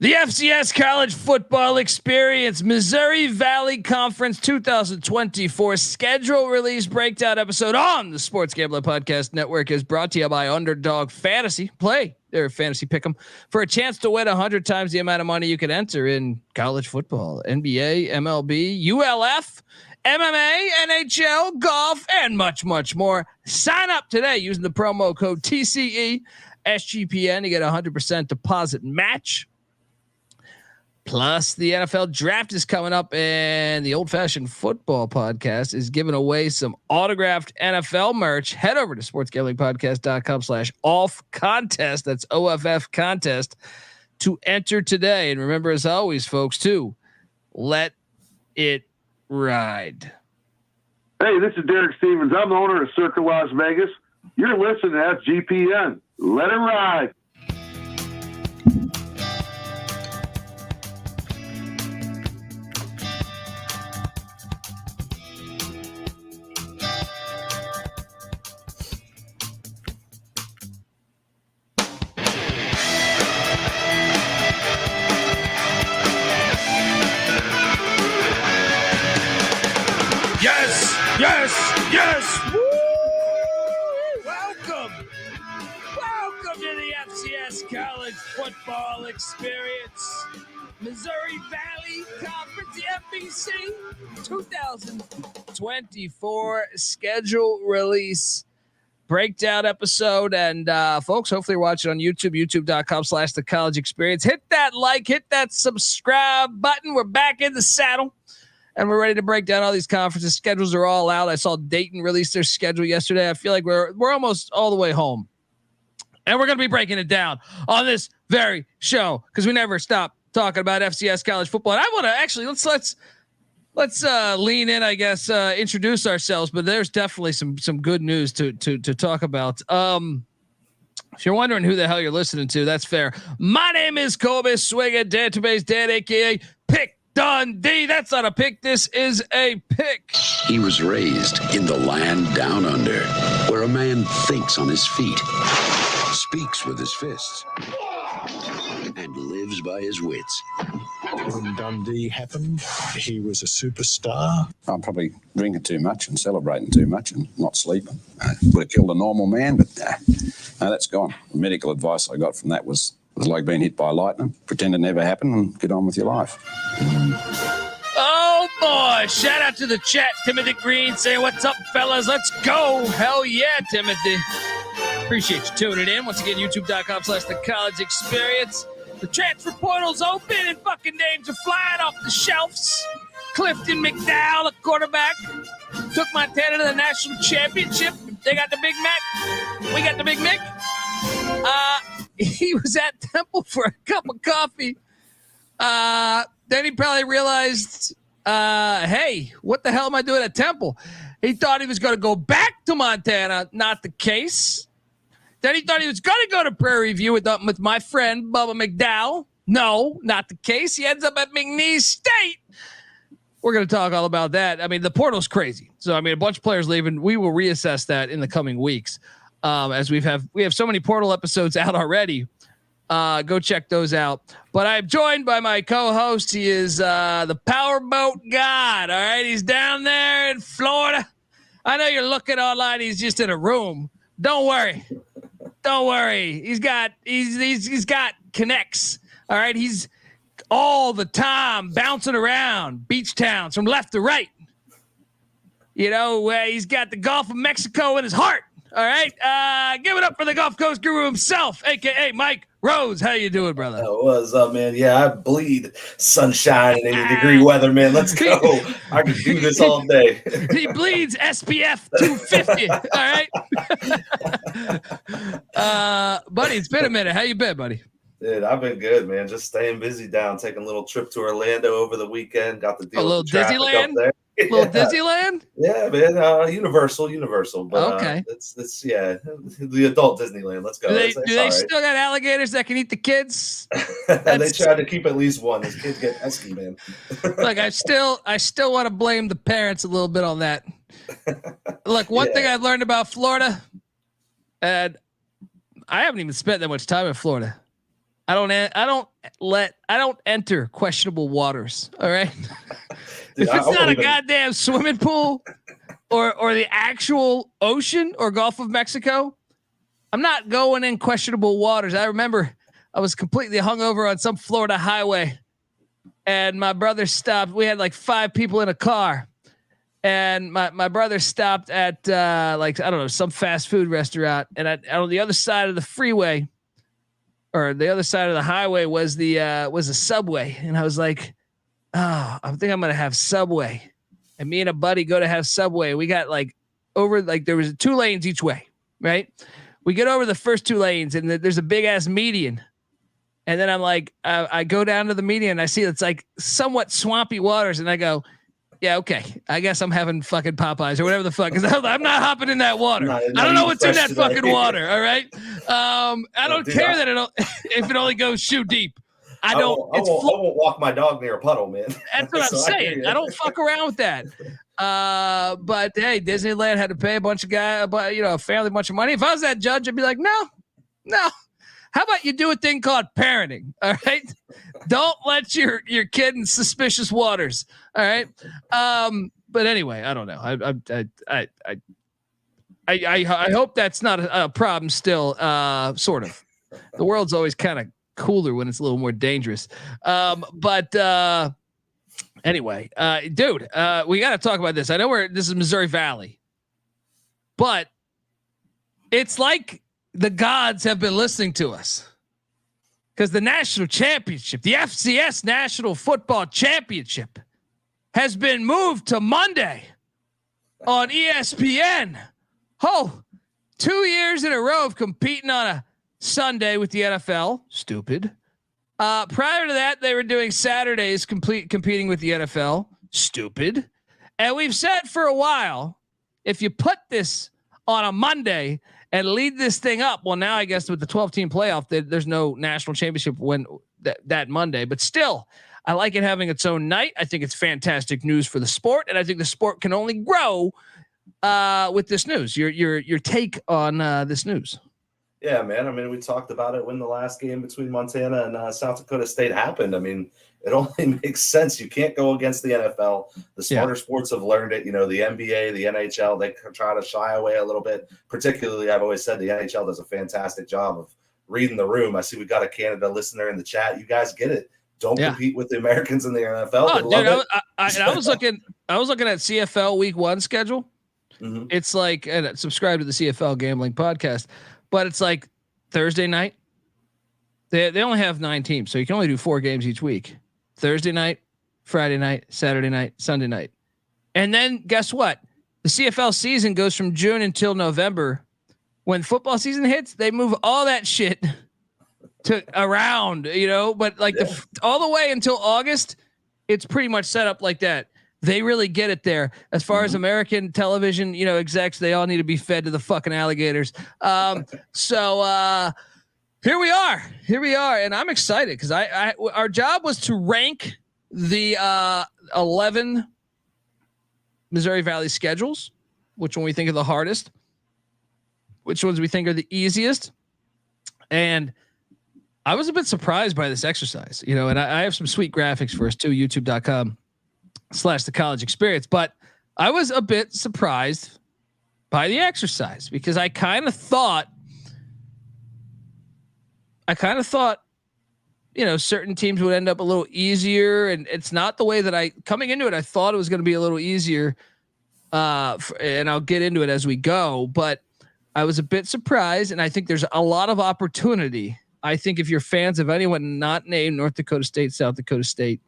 The FCS College Football Experience Missouri Valley Conference 2024 schedule release breakdown episode on the Sports Gambling Podcast Network is brought to you by Underdog Fantasy. Play their fantasy pick'em for a chance to win 100 times the amount of money you could enter in college football, NBA, MLB, ULF, MMA, NHL, golf, and much, much more. Sign up today using the promo code TCE SGPN to get a 100% deposit match. Plus, the NFL draft is coming up, and the Old Fashioned Football Podcast is giving away some autographed NFL merch. Head over to sportsgamblingpodcast.com/off contest. That's OFF contest to enter today. And remember, as always, folks, to let it ride. Hey, this is Derek Stevens. I'm the owner of Circa Las Vegas. You're listening to SGPN. Let it ride. Yes. Woo! Welcome to the FCS College Football Experience. Missouri Valley Conference, the FBC 2024 schedule release breakdown episode. And folks, hopefully you're watching on YouTube, youtube.com/the college experience. Hit that like, hit that subscribe button. We're back in the saddle. And we're ready to break down all these conferences. Schedules are all out. I saw Dayton release their schedule yesterday. I feel like we're almost all the way home. And we're going to be breaking it down on this very show because we never stop talking about FCS college football. And I want to actually let's lean in, I guess, introduce ourselves. But there's definitely some good news to talk about. If you're wondering who the hell you're listening to, that's fair. My name is Kobe Swigga, Database Dad, aka Pick Dundee. That's not a pick. This is a pick. He was raised in the land down under, where a man thinks on his feet, speaks with his fists, and lives by his wits. When Dundee happened, he was a superstar. I'm probably drinking too much and celebrating too much and not sleeping. Would have killed a normal man, but no, that's gone. The medical advice I got from that was like being hit by lightning. Pretend it never happened and get on with your life. Oh boy! Shout out to the chat. Timothy Green saying, "What's up, fellas? Let's go!" Hell yeah, Timothy. Appreciate you tuning in. Once again, youtube.com/the college experience. The transfer portal's open and fucking names are flying off the shelves. Clifton McDowell, a quarterback, took Montana to the national championship. They got the Big Mac. We got the Big Mick. He was at Temple for a cup of coffee. Then he probably realized, hey, what the hell am I doing at Temple? He thought he was going to go back to Montana. Not the case. Then he thought he was going to go to Prairie View with my friend, Bubba McDowell. No, not the case. He ends up at McNeese State. We're going to talk all about that. I mean, the portal's crazy. So, I mean, a bunch of players leaving. We will reassess that in the coming weeks. As we have so many portal episodes out already. Go check those out. But I'm joined by my co-host. He is the powerboat god. All right, he's down there in Florida. I know you're looking online. He's just in a room. Don't worry. He's got connects. All right, he's all the time bouncing around beach towns from left to right. You know, he's got the Gulf of Mexico in his heart. All right, give it up for the Gulf Coast guru himself, a.k.a. Mike Rose. How you doing, brother? What's up, man? Yeah, I bleed sunshine and 80-degree weather, man. Let's go. I can do this all day. He bleeds SPF 250. All right. Buddy, it's been a minute. How you been, buddy? Dude, I've been good, man. Just staying busy down, taking a little trip to Orlando over the weekend. Got the deal. A little Disneyland? Up there. A little Disneyland? Yeah, man. Universal. But okay. It's the adult Disneyland. Let's go. Do they still got alligators that can eat the kids? They tried to keep at least one. This kid get pesky, man. Look, I still want to blame the parents a little bit on that. Look, one thing I've learned about Florida, and I haven't even spent that much time in Florida. I don't enter questionable waters. All right. Dude, If it's not a goddamn swimming pool or the actual ocean or Gulf of Mexico, I'm not going in questionable waters. I remember I was completely hungover on some Florida highway and my brother stopped. We had like 5 people in a car and my brother stopped at like, I don't know, some fast food restaurant. And on the other side of the freeway or the other side of the highway was a Subway. And I was like, oh, I think I'm going to have Subway. And me and a buddy go to have Subway. We got like over, like there was 2 lanes each way, right? We get over the first 2 lanes and there's a big ass median. And then I'm like, I go down to the median and I see it's like somewhat swampy waters. And I go, yeah, okay. I guess I'm having fucking Popeyes or whatever the fuck. Cause I'm not hopping in that water. I don't know what's in that fucking water. All right. I don't care that if it only goes shoe deep. I won't walk my dog near a puddle, man. That's what I'm saying. I don't fuck around with that. But hey, Disneyland had to pay a bunch of a family, a bunch of money. If I was that judge, I'd be like, no. How about you do a thing called parenting? All right. Don't let your kid in suspicious waters. All right. But anyway, I don't know. I hope that's not a problem still. Sort of. The world's always kind of cooler when it's a little more dangerous. But anyway, dude, we got to talk about this. I know this is Missouri Valley, but it's like the gods have been listening to us because the national championship, the FCS National Football Championship, has been moved to Monday on ESPN. Oh, 2 years in a row of competing on a Sunday with the NFL. Stupid. Prior to that, they were doing Saturdays competing with the NFL. Stupid. And we've said for a while, if you put this on a Monday and lead this thing up, well, now I guess with the 12-team playoff, there's no national championship when that Monday. But still, I like it having its own night. I think it's fantastic news for the sport, and I think the sport can only grow with this news. Your take on this news? Yeah, man. I mean, we talked about it when the last game between Montana and South Dakota State happened. I mean, it only makes sense. You can't go against the NFL. The smarter sports have learned it. You know, the NBA, the NHL, they try to shy away a little bit. Particularly, I've always said the NHL does a fantastic job of reading the room. I see we've got a Canada listener in the chat. You guys get it. Don't compete with the Americans in the NFL. Oh, dude, I was looking at CFL Week 1 schedule. Mm-hmm. It's like, and subscribe to the CFL Gambling Podcast. But it's like Thursday night. They only have 9 teams, so you can only do 4 games each week. Thursday night, Friday night, Saturday night, Sunday night. And then guess what? The CFL season goes from June until November. When football season hits, they move all that shit to around, but like all the way until August, it's pretty much set up like that. They really get it there. As far as American television, execs, they all need to be fed to the fucking alligators. So here we are, and I'm excited because our job was to rank the 11 Missouri Valley schedules, which one we think are the hardest, which ones we think are the easiest, and I was a bit surprised by this exercise, and I have some sweet graphics for us too, youtube.com/the college experience. But I was a bit surprised by the exercise because I kind of thought, certain teams would end up a little easier, and it's not the way that coming into it, I thought it was going to be a little easier. And I'll get into it as we go, but I was a bit surprised, and I think there's a lot of opportunity. I think if you're fans of anyone not named North Dakota State, South Dakota State,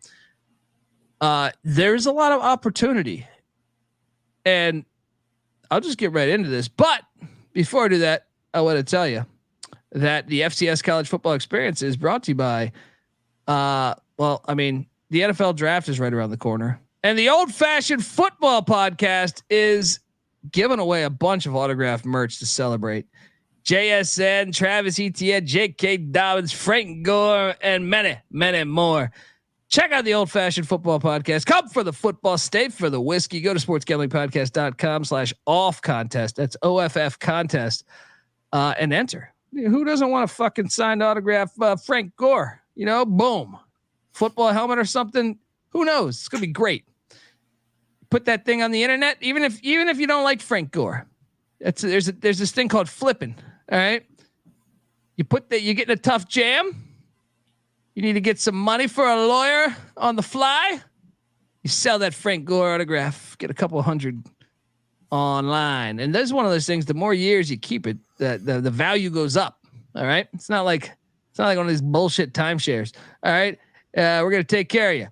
there's a lot of opportunity, and I'll just get right into this. But before I do that, I want to tell you that the FCS College Football Experience is brought to you by, the NFL draft is right around the corner, and the Old Fashioned Football Podcast is giving away a bunch of autographed merch to celebrate. JSN, Travis Etienne, J.K. Dobbins, Frank Gore, and many, many more. Check out the Old Fashioned Football Podcast. Come for the football, stay for the whiskey. Go to sportsgamblingpodcast.com/off contest. That's OFF contest, and enter. Who doesn't want a fucking signed autograph Frank Gore? Boom. Football helmet or something. Who knows? It's gonna be great. Put that thing on the internet, even if you don't like Frank Gore. There's this thing called flipping. All right. You get in a tough jam. You need to get some money for a lawyer on the fly. You sell that Frank Gore autograph, get a couple hundred online. And that's one of those things, the more years you keep it, the value goes up. All right. It's not like one of these bullshit timeshares. All right. We're going to take care of you.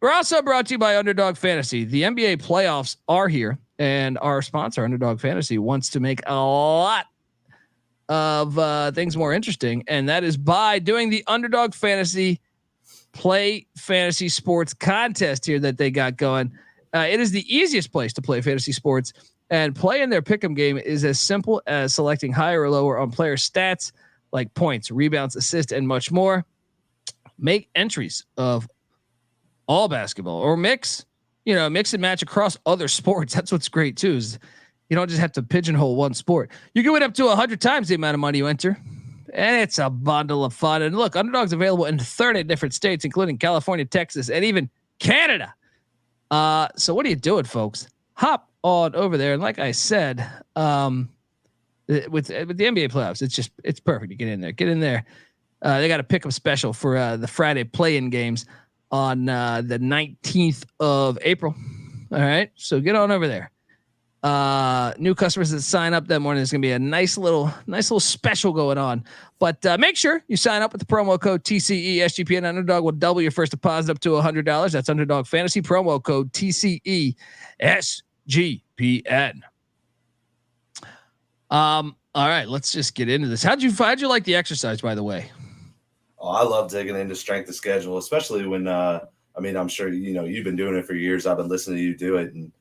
We're also brought to you by Underdog Fantasy. The NBA playoffs are here, and our sponsor, Underdog Fantasy, wants to make a lot of things more interesting, and that is by doing the Underdog Fantasy Play Fantasy Sports contest here that they got going. It is the easiest place to play fantasy sports, and playing their pick'em game is as simple as selecting higher or lower on player stats like points, rebounds, assists, and much more. Make entries of all basketball or mix and match across other sports. That's what's great too, is you don't just have to pigeonhole one sport. You can win up to 100 times the amount of money you enter, and it's a bundle of fun. And look, Underdog's available in 30 different states, including California, Texas, and even Canada. So what are you doing, folks? Hop on over there. And like I said, with the NBA playoffs, it's perfect to get in there. They got a pick'em special for the Friday play-in games on the 19th of April. All right. So get on over there. New customers that sign up that morning, there's going to be a nice little special going on, but make sure you sign up with the promo code TCE SGPN. Underdog will double your first deposit up to $100. That's Underdog Fantasy, promo code TCE SGPN. All right, let's just get into this. How'd you like the exercise, by the way? Oh, I love digging into strength of schedule, especially when, I'm sure, you've been doing it for years. I've been listening to you do it, and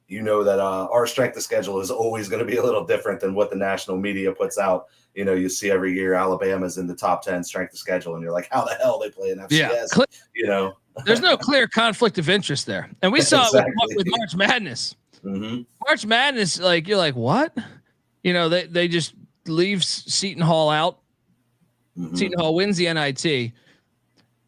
that our strength of schedule is always going to be a little different than what the national media puts out. You see every year Alabama's in the top 10 strength of schedule, and you're like, how the hell they play in FCS? Yeah. There's no clear conflict of interest there. And we saw it with March Madness. Mm-hmm. March Madness, you're like, what? They just leave Seton Hall out. Mm-hmm. Seton Hall wins the NIT.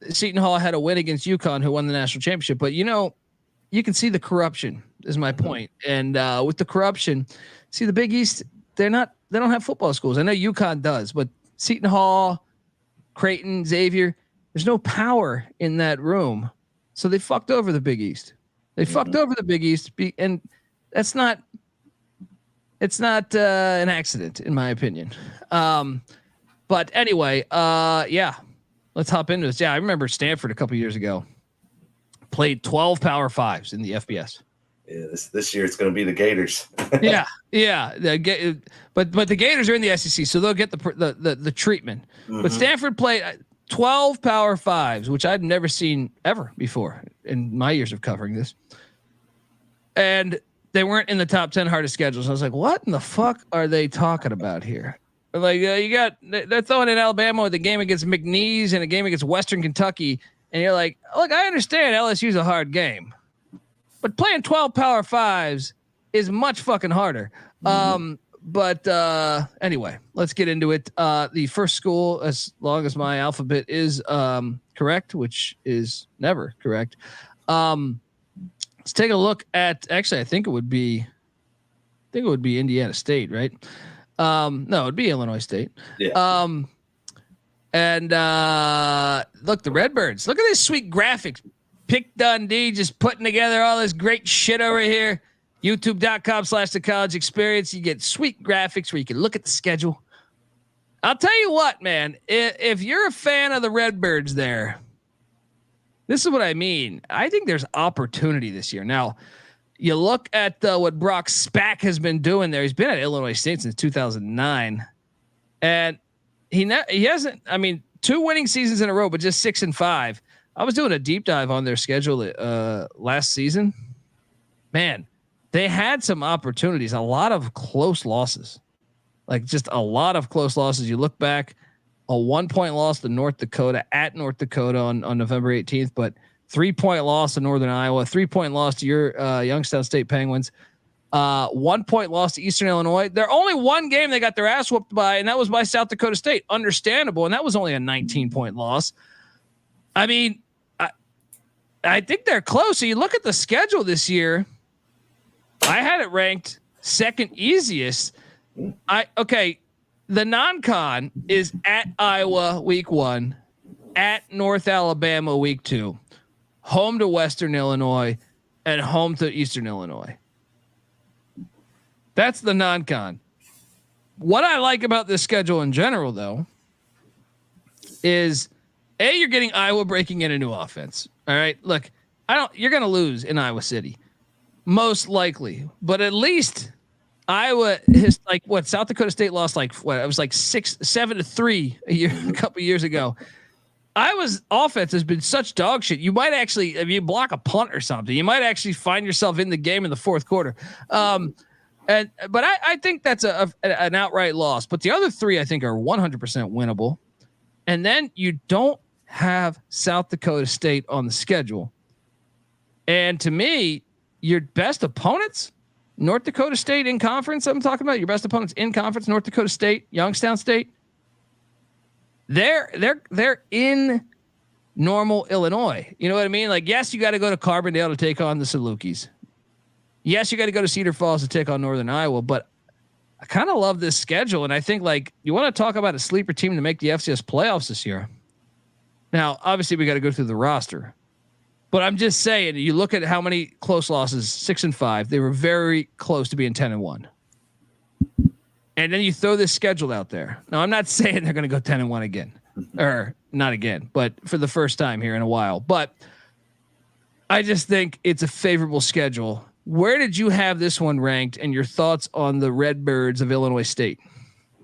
Seton Hall had a win against UConn, who won the national championship. But, you can see the corruption is my point. And with the corruption, see the Big East, they don't have football schools. I know UConn does, but Seton Hall, Creighton, Xavier, there's no power in that room. So they fucked over the Big East. They fucked over the Big East. And it's not an accident, in my opinion. But anyway, let's hop into this. Yeah, I remember Stanford a couple years ago played 12 Power Fives in the FBS. Yeah, this year it's going to be the Gators. yeah. But the Gators are in the SEC, so they'll get the treatment. Mm-hmm. But Stanford played 12 Power Fives, which I'd never seen ever before in my years of covering this. And they weren't in the top 10 hardest schedules. I was like, what in the fuck are they talking about here? Like they're throwing in Alabama with a game against McNeese and a game against Western Kentucky. And you're like, look, I understand LSU's a hard game, but playing 12 Power Fives is much fucking harder. Mm-hmm. But anyway, let's get into it. The first school, as long as my alphabet is correct, which is never correct. Let's take a look at. Actually, I think it would be Indiana State, right? No, it'd be Illinois State. Yeah. And look, the Redbirds. Look at this sweet graphics. Pick Dundee just putting together all this great shit over here. YouTube.com/the college experience. You get sweet graphics where you can look at the schedule. I'll tell you what, man, if you're a fan of the Redbirds there, this is what I mean. I think there's opportunity this year. Now, you look at what Brock Spack has been doing there. He's been at Illinois State since 2009. And he hasn't, 2 winning seasons in a row, but just 6-5. I was doing a deep dive on their schedule last season. Man, they had some opportunities, a lot of close losses, just a lot of close losses. You look back, a 1-point loss to North Dakota at North Dakota on November 18th, but 3-point loss to Northern Iowa, 3-point loss to your Youngstown State Penguins. 1 point loss to Eastern Illinois. They're only one game they got their ass whooped by, and that was by South Dakota State. Understandable, and that was only a 19-point loss. I mean, I think they're close. So you look at the schedule this year. I had it ranked second easiest. The non-con is at Iowa week 1, at North Alabama week 2, home to Western Illinois, and home to Eastern Illinois. That's the non-con. What I like about this schedule in general, though, is you're getting Iowa breaking in a new offense. All right, look, you're going to lose in Iowa City, most likely, but at least Iowa is South Dakota State lost it was 7-3 a couple years ago. Iowa's offense has been such dog shit. You might actually, if you block a punt or something, you might actually find yourself in the game in the fourth quarter. But I think that's an outright loss. But the other 3 I think are 100% winnable. And then you don't have South Dakota State on the schedule. And to me, your best opponents, North Dakota State in conference, I'm talking about your best opponents in conference, North Dakota State, Youngstown State. They're in normal Illinois. You know what I mean? Like, yes, you got to go to Carbondale to take on the Salukis. Yes, you got to go to Cedar Falls to take on Northern Iowa, but I kind of love this schedule. And I think you want to talk about a sleeper team to make the FCS playoffs this year. Now, obviously we got to go through the roster, but I'm just saying, you look at how many close losses, 6-5, they were very close to being 10-1. And then you throw this schedule out there. Now, I'm not saying they're going to go 10-1 again, or not again, but for the first time here in a while. But I just think it's a favorable schedule. Where did you have this one ranked, and your thoughts on the Redbirds of Illinois State?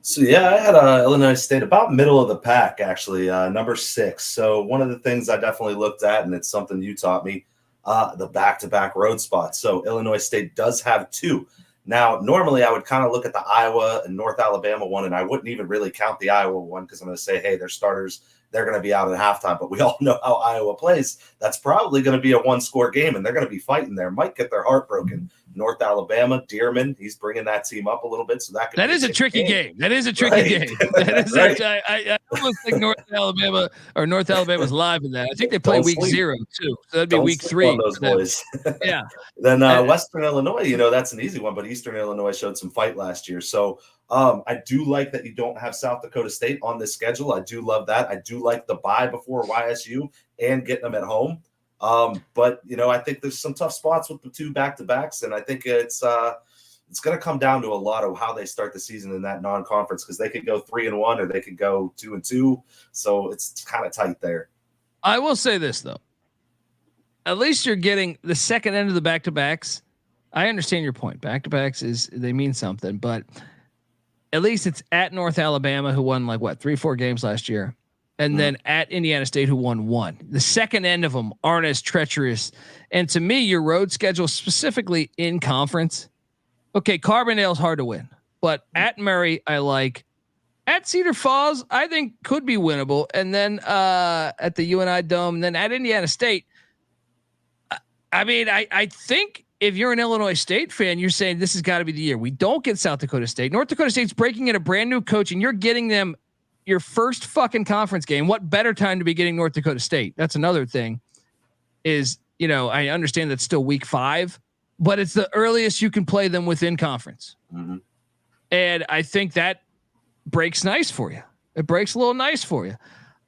So yeah, I had Illinois State about middle of the pack, actually, number 6. So one of the things I definitely looked at, and it's something you taught me, the back-to-back road spots. So Illinois State does have 2. Now, normally I would kind of look at the Iowa and North Alabama one, and I wouldn't even really count the Iowa one because I'm going to say, hey, their starters, they're going to be out at halftime. But we all know how Iowa plays. That's probably going to be a 1-score game, and they're going to be fighting there. Might get their heart broken. North Alabama, Dearman, he's bringing that team up a little bit. So that is a tricky game. That is a tricky game. That is right. I almost think North Alabama's live in that. I think they play week 0 too. So that'd be week 3. Those boys. Yeah. Then Western Illinois, that's an easy one, but Eastern Illinois showed some fight last year. So I do like that you don't have South Dakota State on this schedule. I do love that. I do like the bye before YSU and getting them at home. But I think there's some tough spots with the 2 back-to-backs, and I think it's going to come down to a lot of how they start the season in that non-conference, because they could go 3-1 or they could go 2-2. So it's kind of tight there. I will say this though, at least you're getting the second end of the back-to-backs. I understand your point. Back-to-backs they mean something, but at least it's at North Alabama, who won 3-4 games last year. And then at Indiana State, who won 1. The second end of them aren't as treacherous. And to me, your road schedule, specifically in conference, okay, Carbondale's hard to win, but at Murray, I like. At Cedar Falls, I think could be winnable. And then at the UNI Dome, and then at Indiana State, I think if you're an Illinois State fan, you're saying this has got to be the year. We don't get South Dakota State. North Dakota State's breaking in a brand new coach, and you're getting them your first fucking conference game. What better time to be getting North Dakota State? That's another thing is, I understand that's still week 5, but it's the earliest you can play them within conference. Mm-hmm. And I think that breaks nice for you. It breaks a little nice for you.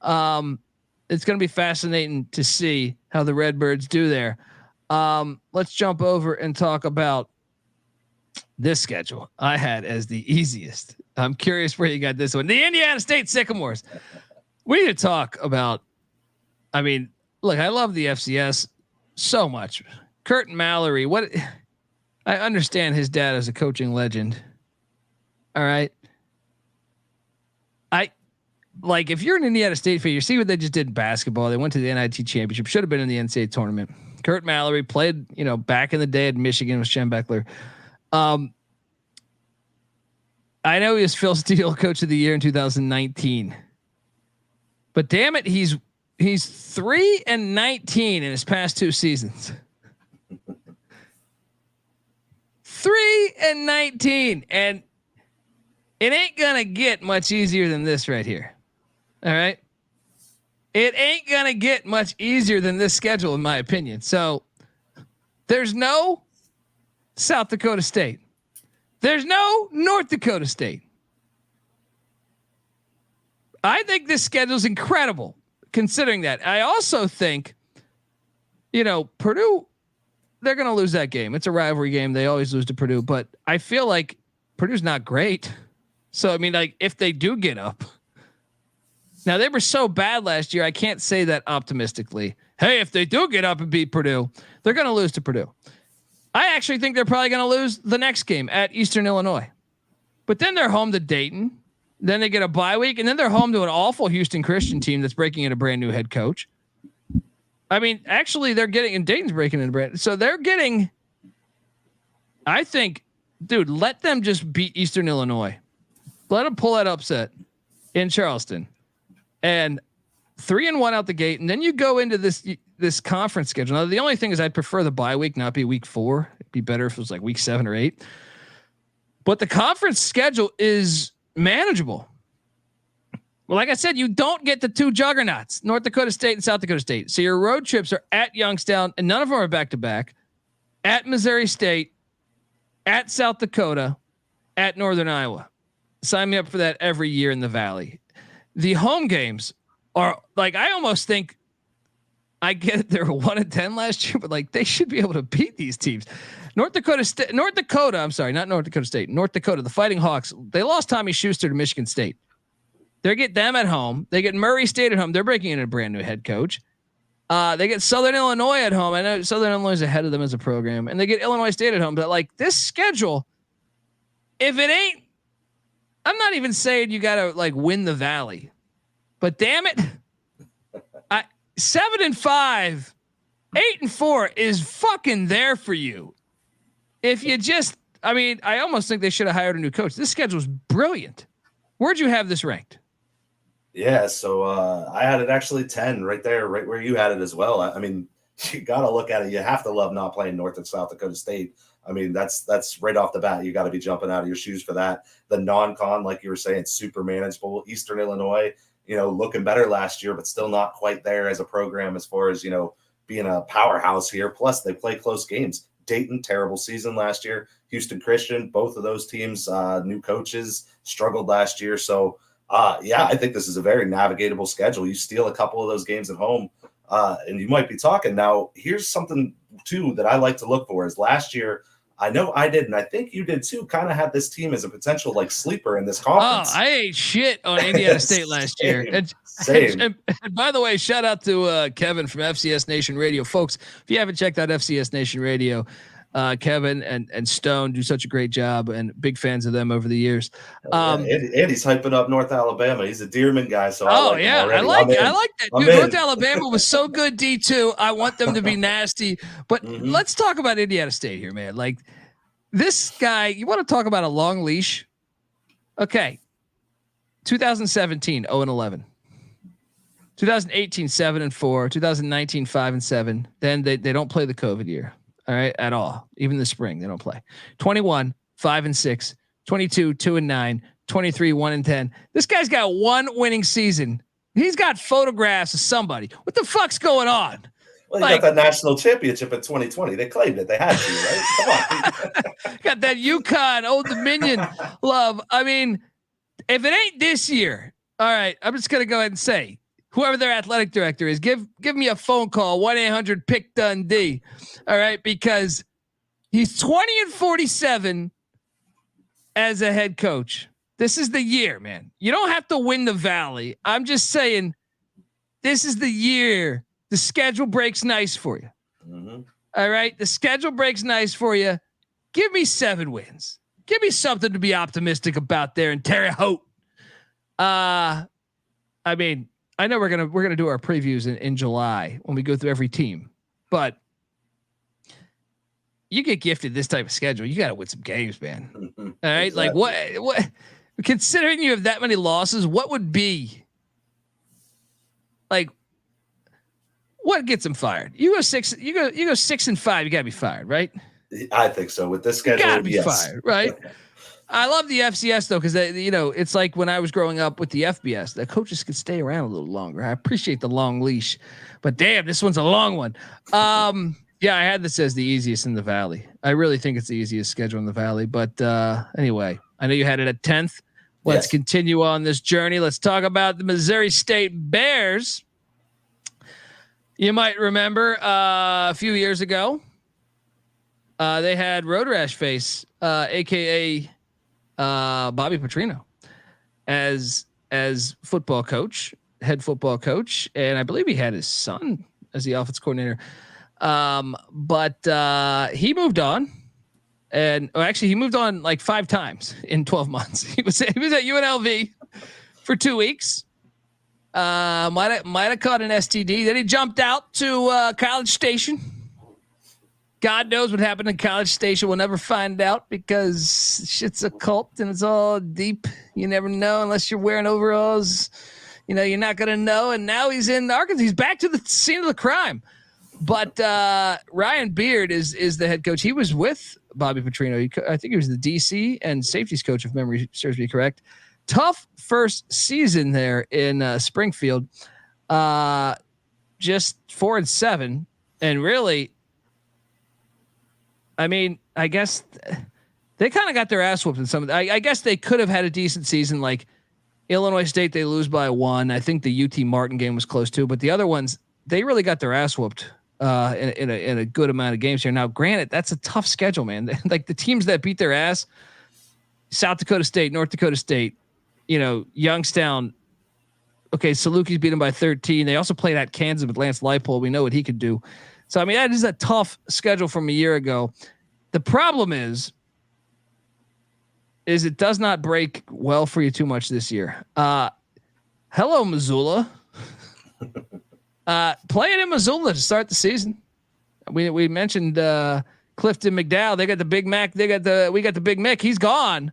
It's going to be fascinating to see how the Redbirds do there. Let's jump over and talk about this schedule I had as the easiest. I'm curious where you got this one. The Indiana State Sycamores. We need to talk about, look, I love the FCS so much. Curtin Mallory, I understand his dad is a coaching legend. All right. If you're an Indiana State fan, you see what they just did in basketball. They went to the NIT championship, should have been in the NCAA tournament. Curtin Mallory played, back in the day at Michigan with Shem Beckler. I know he was Phil Steele Coach of the Year in 2019, but damn it, he's 3-19 in his past 2 seasons. 3-19, and it ain't gonna get much easier than this right here. All right. It ain't gonna get much easier than this schedule, in my opinion. So there's no South Dakota State. There's no North Dakota State. I think this schedule is incredible considering that. I also think, Purdue, they're going to lose that game. It's a rivalry game. They always lose to Purdue, but I feel like Purdue's not great. So, I mean, like if they do get up, now they were so bad last year. I can't say that optimistically. Hey, if they do get up and beat Purdue, they're going to lose to Purdue. I actually think they're probably going to lose the next game at Eastern Illinois, but then they're home to Dayton. Then they get a bye week, and then they're home to an awful Houston Christian team that's breaking in a brand new head coach. I mean, actually, they're getting, and Dayton's breaking in a brand. So they're getting, I think, dude, let them just beat Eastern Illinois. Let them pull that upset in Charleston, and 3-1 out the gate. And then you go into this conference schedule. Now, the only thing is I'd prefer the bye week not be week 4. It'd be better if it was like week 7 or 8. But the conference schedule is manageable. Well, like I said, you don't get the two juggernauts, North Dakota State and South Dakota State. So your road trips are at Youngstown, and none of them are back to back, at Missouri State, at South Dakota, at Northern Iowa. Sign me up for that every year in the Valley. The home games are like, I almost think, I get it, they were 1-10 last year, but like they should be able to beat these teams. North Dakota, I'm sorry, not North Dakota State. North Dakota, the Fighting Hawks, they lost Tommy Schuster to Michigan State. They get them at home. They get Murray State at home. They're breaking in a brand new head coach. They get Southern Illinois at home. I know Southern Illinois is ahead of them as a program, and they get Illinois State at home. But like this schedule, if it ain't, I'm not even saying you got to like win the Valley, but damn it, 7-5, 8-4 is fucking there for you. If you just, I mean, I almost think they should have hired a new coach. This schedule is brilliant. Where'd you have this ranked? Yeah, so I had it actually 10 right there, right where you had it as well. I mean, you got to look at it. You have to love not playing North and South Dakota State. I mean, that's right off the bat. You got to be jumping out of your shoes for that. The non-con, like you were saying, super manageable. Eastern Illinois, looking better last year, but still not quite there as a program as far as, being a powerhouse here. Plus, they play close games. Dayton, terrible season last year. Houston Christian, both of those teams, new coaches, struggled last year. So, I think this is a very navigatable schedule. You steal a couple of those games at home, and you might be talking. Now, here's something, too, that I like to look for is last year, I know I did, and I think you did, too, kind of had this team as a potential, like, sleeper in this conference. Oh, I ate shit on Indiana State last year. Same. And by the way, shout out to Kevin from FCS Nation Radio. Folks, if you haven't checked out FCS Nation Radio, Kevin and Stone do such a great job, and big fans of them over the years. Andy's hyping up North Alabama. He's a Dearman guy, so I like that. Dude, North Alabama was so good D2. I want them to be nasty. But let's talk about Indiana State here, man. Like this guy, you want to talk about a long leash? Okay. 2017, 0-11. 2018, 7-4. 2019, 5-7. Then they don't play the COVID year. All right, at all. Even the spring, they don't play. 21, 5-6, 22, 2-9, 23, 1-10. This guy's got one winning season. He's got photographs of somebody. What the fuck's going on? Well, you got that national championship in 2020. They claimed it. They had to, right? Come on. Got that UConn, Old Dominion love. I mean, if it ain't this year, all right, I'm just gonna go ahead and say, whoever their athletic director is, give me a phone call, 1-800-PICK-DUNDEE. All right, because he's 20-47 as a head coach. This is the year, man. You don't have to win the Valley. I'm just saying, this is the year. The schedule breaks nice for you. All right, the schedule breaks nice for you. Give me 7 wins. Give me something to be optimistic about there in Terre Haute. I mean, I know we're gonna do our previews in July when we go through every team, but you get gifted this type of schedule, you got to win some games, man. All right, exactly. Like what? Considering you have that many losses, what would be like? What gets them fired? You go 6 and 5, you got to be fired, right? I think so. With this schedule, gotta be yes. fired, right? I love the FCS though, because it's like when I was growing up with the FBS, the coaches could stay around a little longer. I appreciate the long leash, but damn, this one's a long one. Yeah, I had this as the easiest in the Valley. I really think it's the easiest schedule in the Valley. But anyway, I know you had it at 10th. Let's continue on this journey. Let's talk about the Missouri State Bears. You might remember a few years ago, they had Road Rash Face, aka Bobby Petrino, as football coach, head football coach, and I believe he had his son as the offense coordinator. But he moved on, and actually he moved on like 5 times in 12 months. He was at UNLV for 2 weeks. Might have caught an STD. Then he jumped out to College Station. God knows what happened in College Station. We'll never find out because shit's a cult and it's all deep. You never know unless you're wearing overalls. You're not gonna know. And now he's in Arkansas. He's back to the scene of the crime. But Ryan Beard is the head coach. He was with Bobby Petrino. I think he was the DC and safeties coach, if memory serves me correct. Tough first season there in Springfield. Just 4-7, and really, I mean, I guess they kind of got their ass whooped in some. I guess they could have had a decent season. Like Illinois State, they lose by 1. I think the UT Martin game was close too, but the other ones, they really got their ass whooped in a good amount of games here. Now, granted, that's a tough schedule, man. Like the teams that beat their ass: South Dakota State, North Dakota State, Youngstown. Okay, Salukis beat them by 13. They also played at Kansas with Lance Leipold. We know what he could do. So, I mean, that is a tough schedule from a year ago. The problem is it does not break well for you too much this year. Hello, Missoula. Playing in Missoula to start the season. We mentioned Clifton McDowell. They got the Big Mac. We got the Big Mick. He's gone.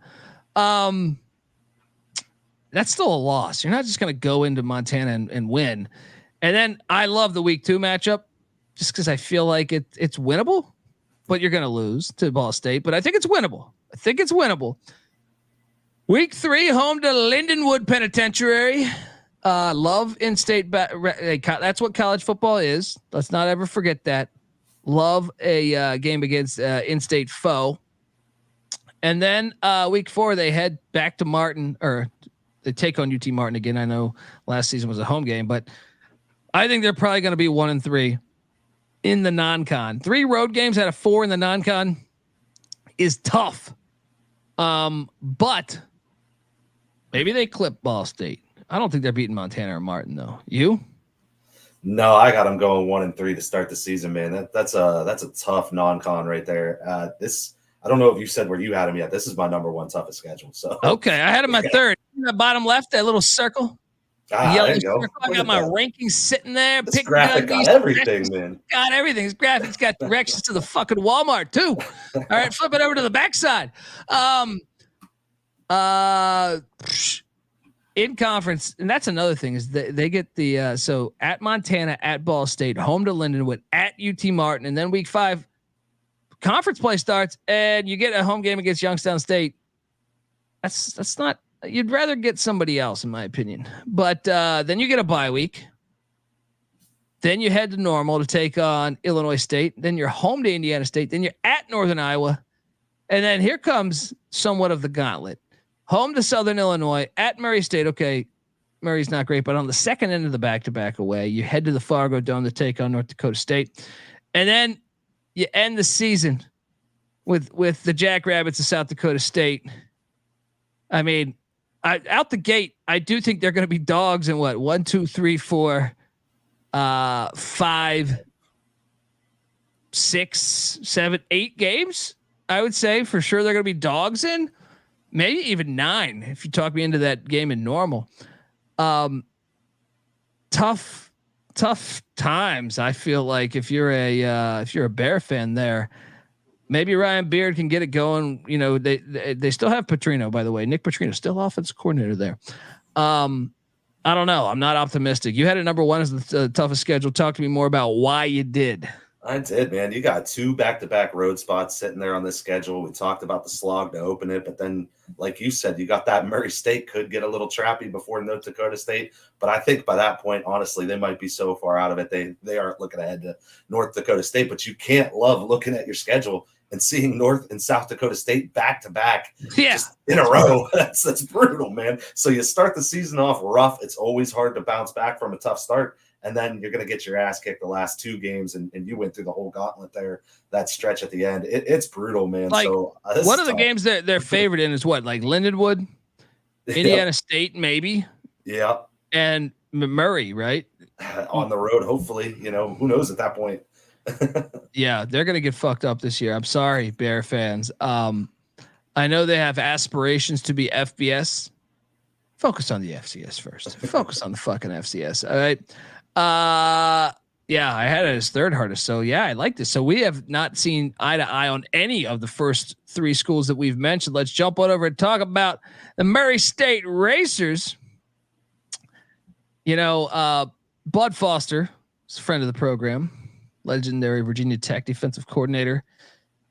That's still a loss. You're not just going to go into Montana and win. And then I love the week 2 matchup just because I feel like it's winnable, but you're going to lose to Ball State. But I think it's winnable. Week 3, home to Lindenwood Penitentiary. Love in-state. That's what college football is. Let's not ever forget that. Love a game against in-state foe. And then week 4, they head back to Martin, or they take on UT Martin again. I know last season was a home game, but I think they're probably going to be 1-3 in the non-con. 3 road games out of 4 in the non-con is tough. But maybe they clip Ball State. I don't think they're beating Montana or Martin though. You? No, I got them going 1-3 to start the season, man. That's a tough non-con right there. I don't know if you said where you had them yet. This is my number 1 toughest schedule. So okay, I had them at 3rd. In the bottom left, that little circle. Yellow circle. I got my rankings sitting there. This graphic got everything, man. Got everything. This graphic's got directions to the fucking Walmart too. All right, flip it over to the backside. In conference, and that's another thing is they get the so at Montana, at Ball State, home to Lindenwood, at UT Martin, and then week 5 conference play starts, and you get a home game against Youngstown State. That's not. You'd rather get somebody else, in my opinion. But then you get a bye week. Then you head to Normal to take on Illinois State. Then you're home to Indiana State. Then you're at Northern Iowa, and then here comes somewhat of the gauntlet. Home to Southern Illinois, at Murray State. Okay, Murray's not great, but on the second end of the back-to-back away, you head to the Fargo Dome to take on North Dakota State. And then you end the season with the Jackrabbits of South Dakota State. I mean, out the gate, I do think they're going to be dogs in 1, 2, 3, 4, 5, 6, 7, 8 games. I would say for sure they're going to be dogs in. Maybe even 9 if you talk me into that game in Normal. Tough times. I feel like if you're a Bear fan there, maybe Ryan Beard can get it going. They still have Petrino, by the way. Nick Petrino still offensive coordinator there. I don't know. I'm not optimistic. You had it number 1 as the toughest schedule. Talk to me more about why you did. I did, man. You got 2 back-to-back road spots sitting there on this schedule. We talked about the slog to open it, but then, like you said, you got that Murray State could get a little trappy before North Dakota State. But I think by that point, honestly, they might be so far out of it, they aren't looking ahead to North Dakota State. But you can't love looking at your schedule and seeing North and South Dakota State back-to-back just in a row. That's brutal, man. So you start the season off rough. It's always hard to bounce back from a tough start. And then you're going to get your ass kicked the last 2 games, and you went through the whole gauntlet there, that stretch at the end. It's brutal, man. Like, so one of the games that they're favored in is what, like Lindenwood, Indiana State, maybe. Yeah. And Murray, right? On the road, hopefully. Who knows at that point. Yeah, they're going to get fucked up this year. I'm sorry, Bear fans. I know they have aspirations to be FBS. Focus on the FCS first. Focus on the fucking FCS. All right. Yeah, I had it as 3rd hardest. So yeah, I like this. So we have not seen eye to eye on any of the first 3 schools that we've mentioned. Let's jump on over and talk about the Murray State Racers. Bud Foster is a friend of the program, legendary Virginia Tech defensive coordinator.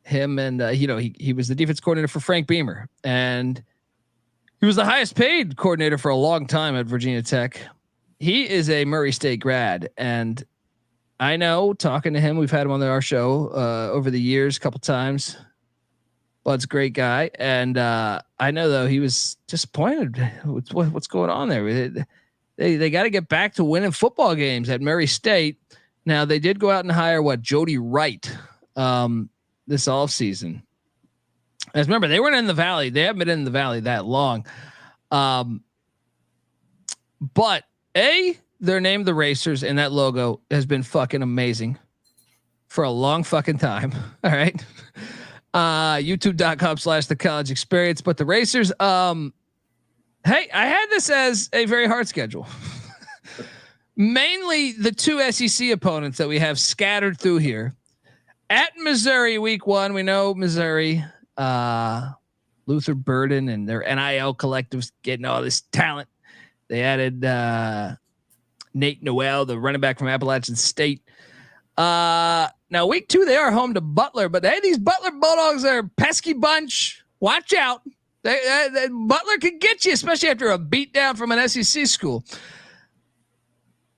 Him and he was the defense coordinator for Frank Beamer, and he was the highest paid coordinator for a long time at Virginia Tech. He is a Murray State grad, and I know, talking to him, we've had him on our show over the years a couple times. Bud's a great guy, and I know though he was disappointed with what's going on there. They got to get back to winning football games at Murray State. Now they did go out and hire Jody Wright this offseason. As remember, they weren't in the Valley. They haven't been in the Valley that long. But they're named the Racers, and that logo has been fucking amazing for a long fucking time. All right. YouTube.com/the college experience. But the Racers, hey, I had this as a very hard schedule. Mainly the 2 SEC opponents that we have scattered through here. At Missouri, week 1, we know Missouri, Luther Burden and their NIL collectives getting all this talent. They added Nate Noel, the running back from Appalachian State. Now week 2, they are home to Butler, but hey, these Butler Bulldogs are a pesky bunch. Watch out. They Butler could get you, especially after a beatdown from an SEC school.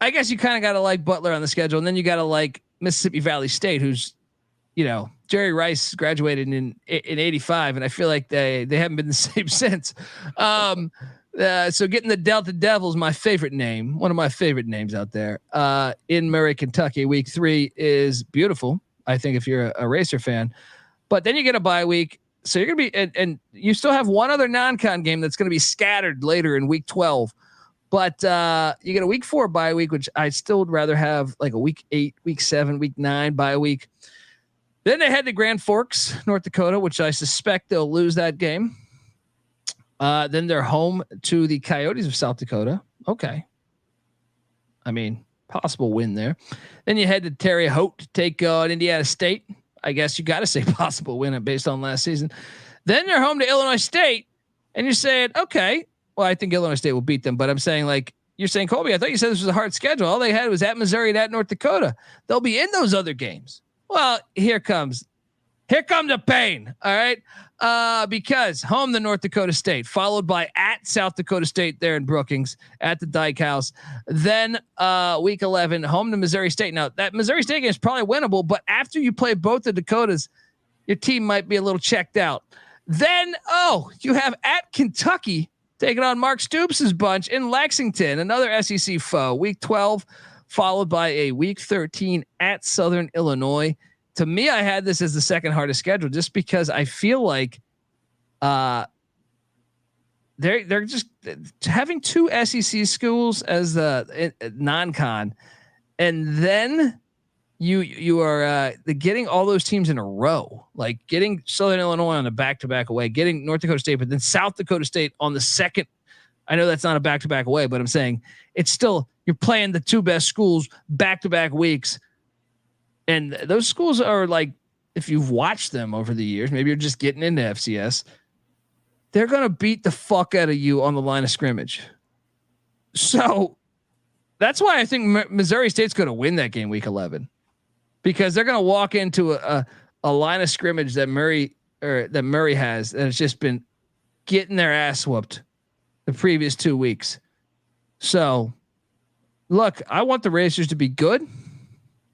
I guess you kind of got to like Butler on the schedule, and then you got to like Mississippi Valley State, who's, Jerry Rice graduated in 85, and I feel like they haven't been the same since. So getting the Delta Devils, my favorite name, one of my favorite names out there, in Murray, Kentucky. Week 3 is beautiful, I think, if you're a Racer fan. But then you get a bye week, so you're gonna be, and you still have one other non-con game that's going to be scattered later in week 12. But you get a week 4 bye week, which I still would rather have like a week 8, week 7, week 9 bye week. Then they head to Grand Forks, North Dakota, which I suspect they'll lose that game. Then they're home to the Coyotes of South Dakota. Okay. I mean, possible win there. Then you head to Terre Haute to take on Indiana State. I guess you got to say possible win it based on last season. Then you're home to Illinois State, and you're saying, okay, well, I think Illinois State will beat them, but I'm saying, like, you're saying, Colby, I thought you said this was a hard schedule. All they had was at Missouri and at North Dakota. They'll be in those other games. Well, here comes the pain. All right. Because home to North Dakota State, followed by at South Dakota State there in Brookings at the Dyke House. Then week 11, home to Missouri State. Now that Missouri State game is probably winnable, but after you play both the Dakotas, your team might be a little checked out. Then, you have at Kentucky taking on Mark Stoops' bunch in Lexington, another SEC foe. Week 12, followed by a week 13 at Southern Illinois. To me, I had this as the second hardest schedule just because I feel like they're just having 2 SEC schools as the non-con, and then you are getting all those teams in a row, like getting Southern Illinois on a back-to-back away, getting North Dakota State, but then South Dakota State on the second. I know that's not a back-to-back away, but I'm saying it's still, you're playing the 2 best schools back-to-back weeks. And those schools are like, if you've watched them over the years, maybe you're just getting into FCS, they're going to beat the fuck out of you on the line of scrimmage. So that's why I think Missouri State's going to win that game week 11. because they're going to walk into a line of scrimmage that Murray has, and it's just been getting their ass whooped the previous 2 weeks. So look, I want the Racers to be good.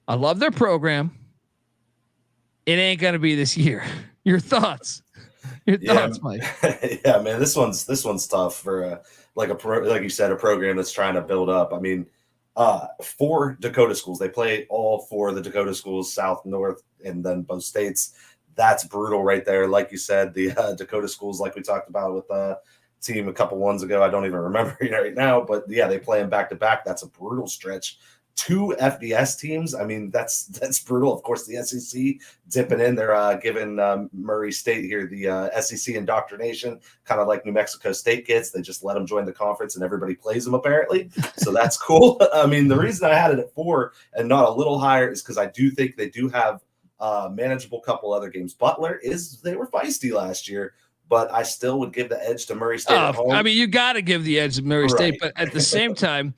I love their program. It ain't going to be this year. Your thoughts? Your thoughts, Mike? Yeah, man, this one's tough for like you said, a program that's trying to build up. I mean, 4 Dakota schools. They play all 4 of the Dakota schools, South, North, and then both states. That's brutal right there. Like you said, the Dakota schools, like we talked about with team a couple ones ago. I don't even remember right now, but yeah, they play them back to back. That's a brutal stretch. 2 FBS teams. I mean, that's brutal. Of course, the SEC dipping in. They're giving Murray State here the SEC indoctrination, kind of like New Mexico State gets. They just let them join the conference and everybody plays them apparently. So that's cool. I mean, the reason I had it at 4 and not a little higher is because I do think they do have manageable couple other games. Butler they were feisty last year, but I still would give the edge to Murray State at home. I mean, you got to give the edge to Murray State, but at the same time,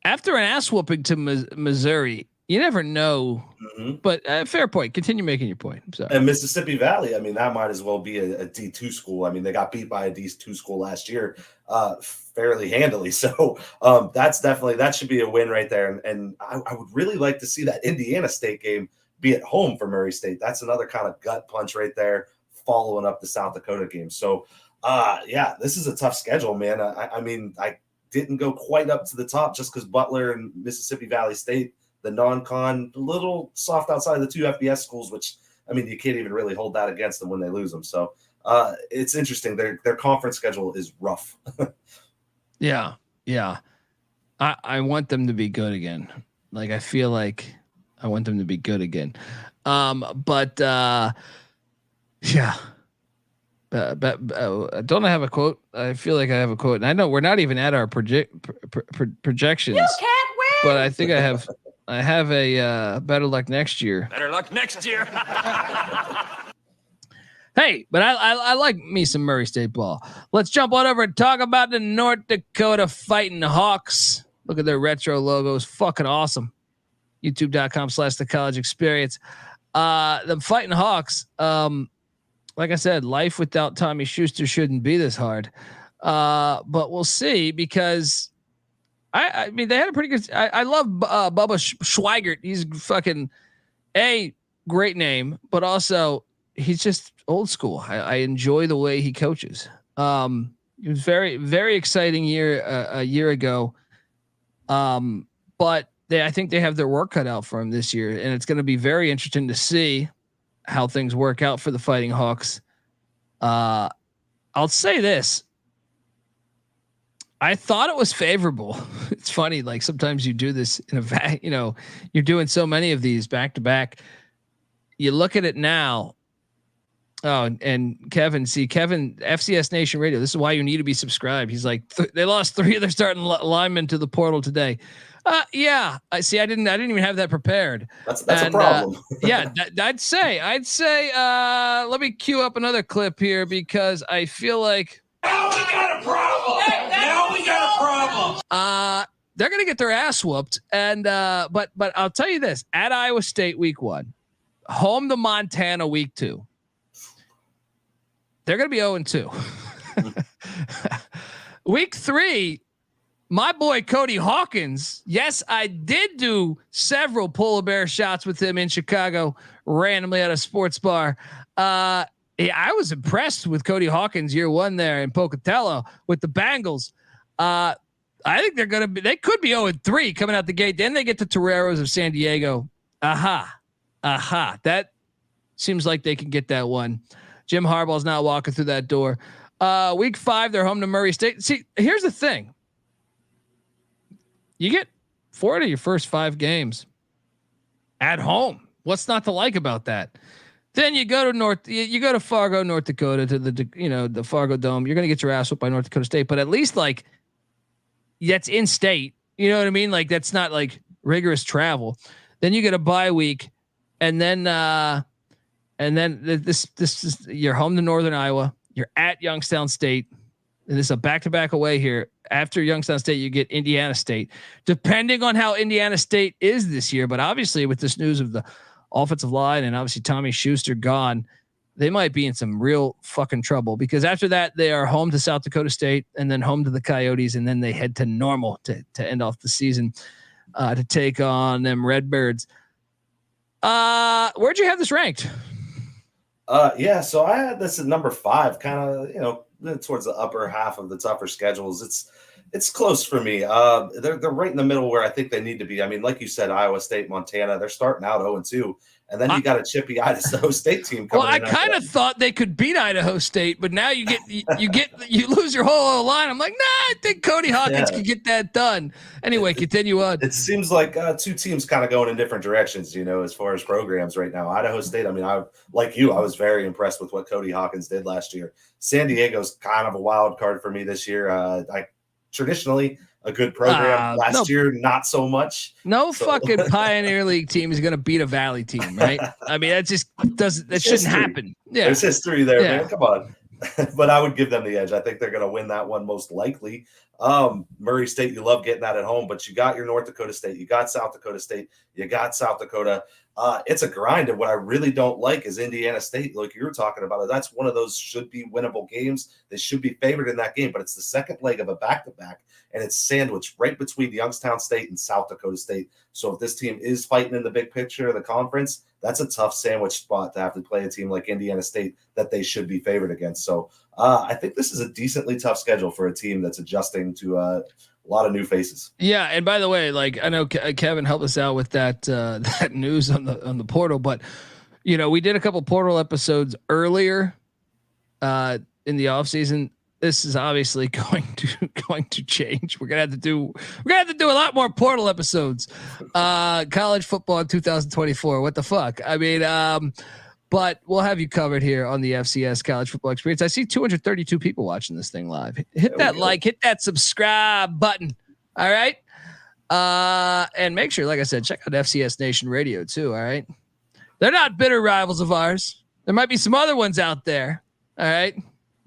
after an ass whooping to Missouri, you never know. Mm-hmm. But fair point. Continue making your point. I'm sorry. And Mississippi Valley, I mean, that might as well be a D2 school. I mean, they got beat by a D2 school last year fairly handily. So that should be a win right there. And I would really like to see that Indiana State game be at home for Murray State. That's another kind of gut punch right there, following up the South Dakota game. So, yeah, this is a tough schedule, man. I mean, I didn't go quite up to the top just because Butler and Mississippi Valley State, the non-con, a little soft outside of the 2 FBS schools, which, I mean, you can't even really hold that against them when they lose them. So it's interesting. Their conference schedule is rough. Yeah. I want them to be good again. Like, I feel like I want them to be good again. Yeah. Don't I have a quote? I feel like I have a quote, and I know we're not even at our projections. You can't win. But I think I have a better luck next year. Better luck next year. Hey, but I like me some Murray State ball. Let's jump on over and talk about the North Dakota Fighting Hawks. Look at their retro logos, fucking awesome. YouTube.com/the college experience. The Fighting Hawks. Like I said, life without Tommy Schuster shouldn't be this hard. But we'll see, because I mean, they had a pretty good. I love Bubba Schweigert. He's fucking great name, but also he's just old school. I enjoy the way he coaches. It was very, very exciting a year ago. But I think they have their work cut out for him this year, and it's going to be very interesting to see how things work out for the Fighting Hawks. I'll say this. I thought it was favorable. It's funny. Like, sometimes you do this in you're doing so many of these back to back. You look at it now. Oh, and Kevin, FCS Nation Radio. This is why you need to be subscribed. He's like, they lost 3 of their starting linemen to the portal today. Yeah, I see. I didn't even have that prepared. That's a problem. Yeah, I'd say. Let me cue up another clip here, because I feel like now we got a problem. They're gonna get their ass whooped, and but I'll tell you this: at Iowa State week 1, home to Montana week 2, they're gonna be 0-2. Week 3. My boy Cody Hawkins. Yes, I did do several polar bear shots with him in Chicago, randomly at a sports bar. I was impressed with Cody Hawkins year 1 there in Pocatello with the Bengals. I think they could be 0-3 coming out the gate. Then they get the Toreros of San Diego. That seems like they can get that one. Jim Harbaugh's not walking through that door. Week 5, they're home to Murray State. See, here's the thing. You get 4 of your first 5 games at home. What's not to like about that? Then you go to Fargo, North Dakota, to the Fargo Dome. You're going to get your ass whooped by North Dakota State, but at least, like, that's in state. You know what I mean? Like, that's not like rigorous travel. Then you get a bye week, and then this is, you're home to Northern Iowa. You're at Youngstown State. And this is a back-to-back away here. after Youngstown State, you get Indiana State, depending on how Indiana State is this year. But obviously, with this news of the offensive line and obviously Tommy Schuster gone, they might be in some real fucking trouble, because after that they are home to South Dakota State and then home to the Coyotes, and then they head to Normal to end off the season to take on them Redbirds. Where'd you have this ranked? Yeah, so I had this at number 5, kind of, towards the upper half of the tougher schedules. It's close for me. They're right in the middle where I think they need to be. I mean, like you said, Iowa State, Montana, they're starting out 0-2, and then you got a chippy Idaho State team coming. Well, I kind of thought they could beat Idaho State, but now you lose your whole line. I'm like, nah, I think Cody Hawkins can get that done. Anyway, continue on. It seems like two teams kind of going in different directions, as far as programs right now. Idaho State, I mean, I was very impressed with what Cody Hawkins did last year. San Diego's kind of a wild card for me this year. Traditionally a good program. Last year, not so much. Fucking Pioneer League team is going to beat a Valley team, right? I mean, that just doesn't. That shouldn't happen. Yeah, there's history there, man. Come on. But I would give them the edge. I think they're going to win that one most likely. Murray State, you love getting that at home, but you got your North Dakota State, you got South Dakota State, you got South Dakota. It's a grind, and what I really don't like is Indiana State. Like you were talking about it, that's one of those should be winnable games. They should be favored in that game, but it's the second leg of a back-to-back, and it's sandwiched right between Youngstown State and South Dakota State. So if this team is fighting in the big picture of the conference, that's a tough sandwich spot to have to play a team like Indiana State that they should be favored against. So I think this is a decently tough schedule for a team that's adjusting to a lot of new faces. Yeah, and by the way, like I know Kevin helped us out with that that news on the portal, but we did a couple portal episodes earlier in the off season. This is obviously going to change. We're gonna have to do a lot more portal episodes. College football in 2024. What the fuck? I mean, but we'll have you covered here on the FCS College Football Experience. I see 232 people watching this thing live. Hit that like, hit that subscribe button. All right. And make sure, like I said, check out FCS Nation Radio too. All right. They're not bitter rivals of ours. There might be some other ones out there. All right.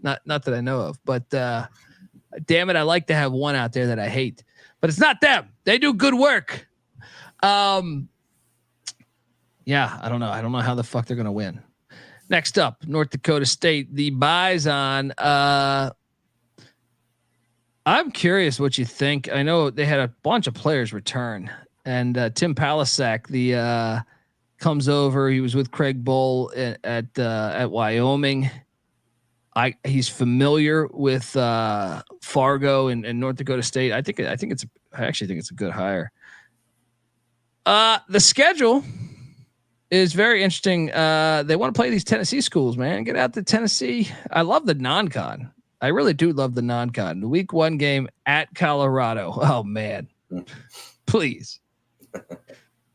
Not that I know of, but damn it, I like to have one out there that I hate, but it's not them. They do good work. Yeah, I don't know. I don't know how the fuck they're gonna win. Next up, North Dakota State, the Bison. I'm curious what you think. I know they had a bunch of players return, and Tim Palasak, comes over. He was with Craig Bull at Wyoming. He's familiar with Fargo and North Dakota State. I actually think it's a good hire. The schedule is very interesting. They want to play these Tennessee schools, man. Get out to Tennessee. I love the non-con. I really do love the non-con. The week 1 game at Colorado. Oh man, please.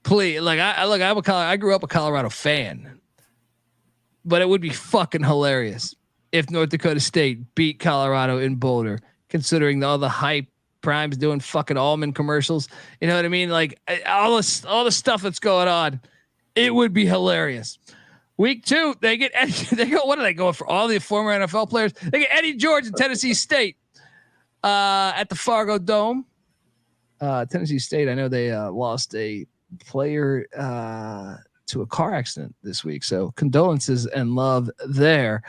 Like I grew up a Colorado fan, but it would be fucking hilarious if North Dakota State beat Colorado in Boulder, considering all the hype. Prime's doing fucking almond commercials. You know what I mean? Like all the stuff that's going on. It would be hilarious. Week 2, they get what are they going for? All the former NFL players. They get Eddie George and Tennessee State at the Fargo Dome. Tennessee State, I know they lost a player to a car accident this week. So condolences and love there.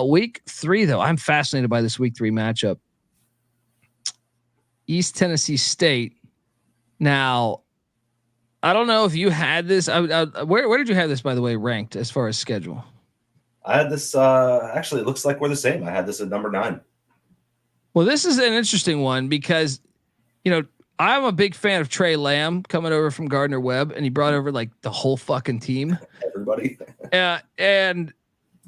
Week 3, though, I'm fascinated by this week 3 matchup. East Tennessee State. Now, I don't know if you had this. Where did you have this, by the way, ranked as far as schedule? I had this. Actually, it looks like we're the same. I had this at number 9. Well, this is an interesting one because, I'm a big fan of Trey Lamb coming over from Gardner Webb, and he brought over like the whole fucking team. Everybody. And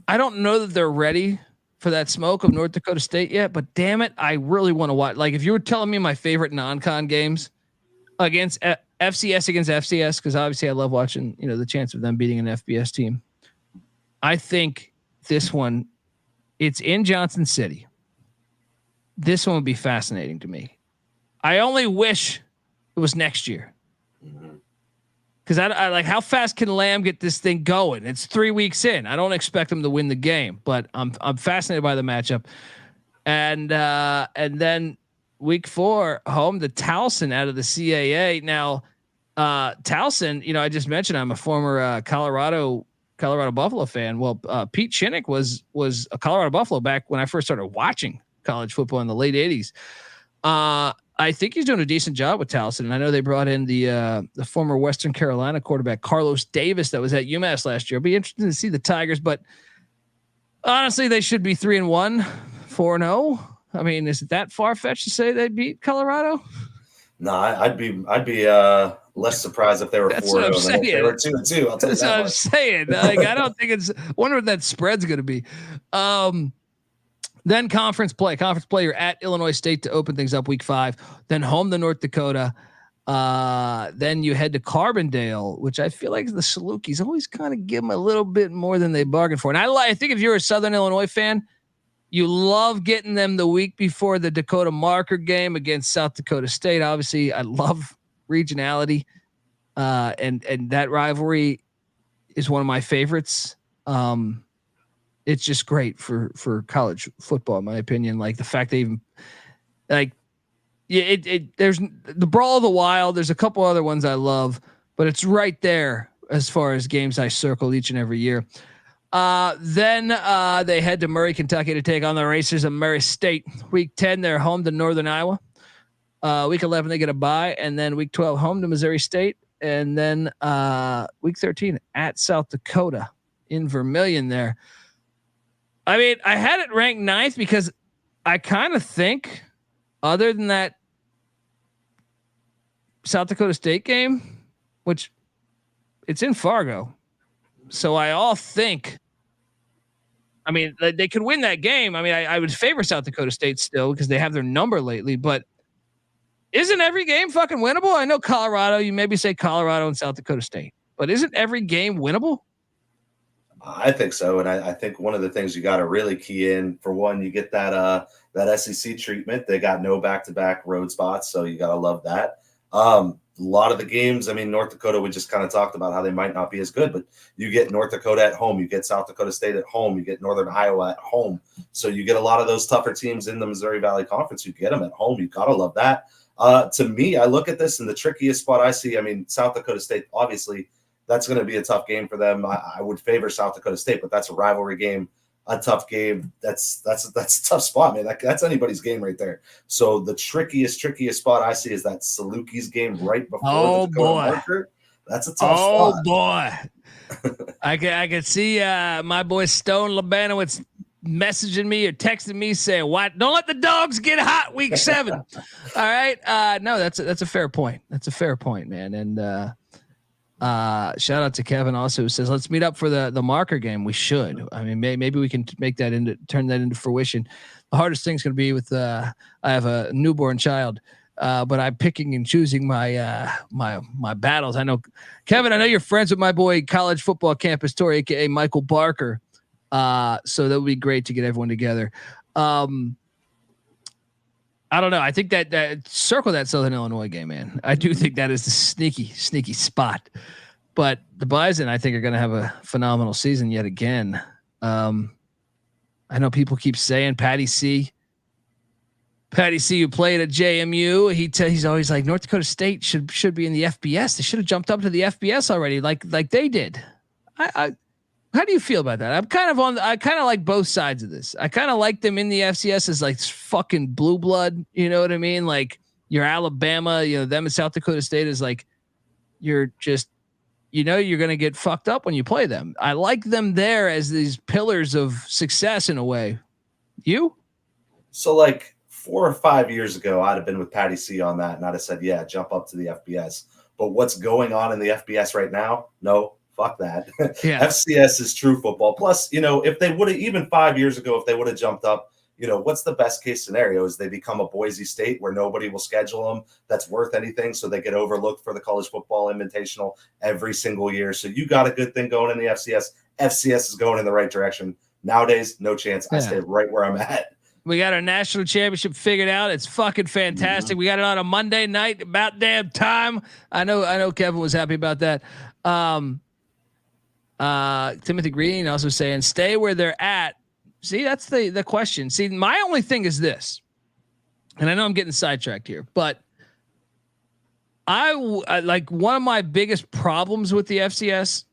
I don't know that they're ready for that smoke of North Dakota State yet, but damn it, I really want to watch. Like, if you were telling me my favorite non-con games against FCS against FCS, because obviously I love watching, the chance of them beating an FBS team. I think this one, it's in Johnson City. This one would be fascinating to me. I only wish it was next year. Because I like, how fast can Lamb get this thing going? It's 3 weeks in. I don't expect him to win the game, but I'm fascinated by the matchup. And then week 4, home to Towson out of the CAA. Now, Towson, I just mentioned I'm a former Colorado Buffalo fan. Well, Pete Shinnick was a Colorado Buffalo back when I first started watching college football in the late 80s. I think he's doing a decent job with Towson, and I know they brought in the former Western Carolina quarterback Carlos Davis that was at UMass last year. It'll be interesting to see the Tigers, but honestly, they should be 3-1, 4-0. I mean, is it that far fetched to say they beat Colorado? No, I'd be less surprised if they were 4-0 than if they were 2-2. I'll tell you That's what I'm saying. Like, I don't think it's. Wonder what that spread's going to be. Then conference play. You're at Illinois State to open things up week 5. Then home to North Dakota. Then you head to Carbondale, which I feel like the Salukis always kind of give them a little bit more than they bargained for. And I think if you're a Southern Illinois fan, you love getting them the week before the Dakota Marker game against South Dakota State. Obviously, I love regionality, and that rivalry is one of my favorites. It's just great for college football, in my opinion. Like the fact they even there's the Brawl of the Wild. There's a couple other ones I love, but it's right there as far as games I circle each and every year. Then they head to Murray, Kentucky to take on the Racers of Murray State. Week 10, they're home to Northern Iowa. Week 11, they get a bye, and then week 12, home to Missouri State, and then week 13 at South Dakota in Vermilion there. I mean, I had it ranked 9th because I kind of think, other than that South Dakota State game, which it's in Fargo, so I all think, I mean, they could win that game. I mean, I would favor South Dakota State still because they have their number lately, but isn't every game fucking winnable? I know Colorado, you maybe say Colorado and South Dakota State, but isn't every game winnable? I think so. And I think one of the things you got to really key in, for one, you get that SEC treatment. They got no back-to-back road spots, so you got to love that. A lot of the games, I mean, North Dakota, we just kind of talked about how they might not be as good, but you get North Dakota at home, you get South Dakota State at home, you get Northern Iowa at home. So you get a lot of those tougher teams in the Missouri Valley Conference. You get them at home. You got to love that. To me, I look at this, and the trickiest spot I see, I mean, South Dakota State, obviously, that's going to be a tough game for them. I would favor South Dakota State, but that's a rivalry game, a tough game. That's a tough spot, man. That's anybody's game right there. So the trickiest spot I see is that Salukis game right before the Dakota Marker. That's a tough spot. Oh boy, I can see my boy Stone Labanowitz messaging me or texting me saying, "What? Don't let the dogs get hot week 7." All right, no, that's a fair point. That's a fair point, man. And shout out to Kevin also, who says, let's meet up for the Marker game. We should. I mean, maybe we can turn that into fruition. The hardest thing's going to be with, I have a newborn child, but I'm picking and choosing my battles. I know, Kevin, I know you're friends with my boy, college football campus tour, AKA Michael Barker. So that would be great to get everyone together. I don't know. I think that circle that Southern Illinois game, man. I do think that is the sneaky spot. But the Bison, I think, are going to have a phenomenal season yet again. I know people keep saying Patty C, who played at JMU. He's always like, North Dakota State should be in the FBS. They should have jumped up to the FBS already, like they did. How do you feel about that? I kind of like both sides of this. I kind of like them in the FCS as like fucking blue blood. You know what I mean? Like your Alabama, them in South Dakota State is like, you're just, you're going to get fucked up when you play them. I like them there as these pillars of success in a way. You? So like 4 or 5 years ago, I'd have been with Patty C on that. And I'd have said, yeah, jump up to the FBS. But what's going on in the FBS right now? No. Fuck that. Yeah. FCS is true football. Plus, if they would have, even 5 years ago, if they would have jumped up, what's the best case scenario is they become a Boise State where nobody will schedule them that's worth anything. So they get overlooked for the college football invitational every single year. So you got a good thing going in the FCS. FCS is going in the right direction. Nowadays, no chance. I stay right where I'm at. We got our national championship figured out. It's fucking fantastic. We got it on a Monday night, about damn time. I know Kevin was happy about that. Timothy Green also saying stay where they're at. See, that's the question. See, my only thing is this. and I know I'm getting sidetracked here, but I like one of my biggest problems with the FCS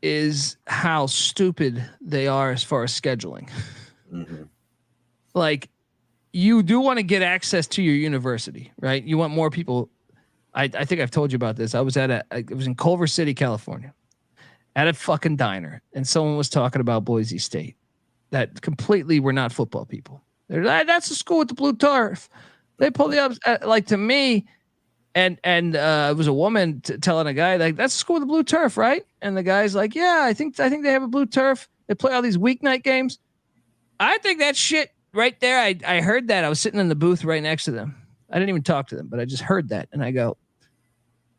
is how stupid they are as far as scheduling. Mm-hmm. Like, you do want to get access to your university, right? You want more people. I think I've told you about this. I was in Culver City, California, at a fucking diner, and someone was talking about Boise State. That completely were not football people. They're like, that's the school with the blue turf. They pull the up like to me, and it was a woman telling a guy like, that's the school with the blue turf, right? And the guy's like, yeah, I think they have a blue turf. They play all these weeknight games. I think that shit right there. I heard that. I was sitting in the booth right next to them. I didn't even talk to them, but I just heard that, and I go,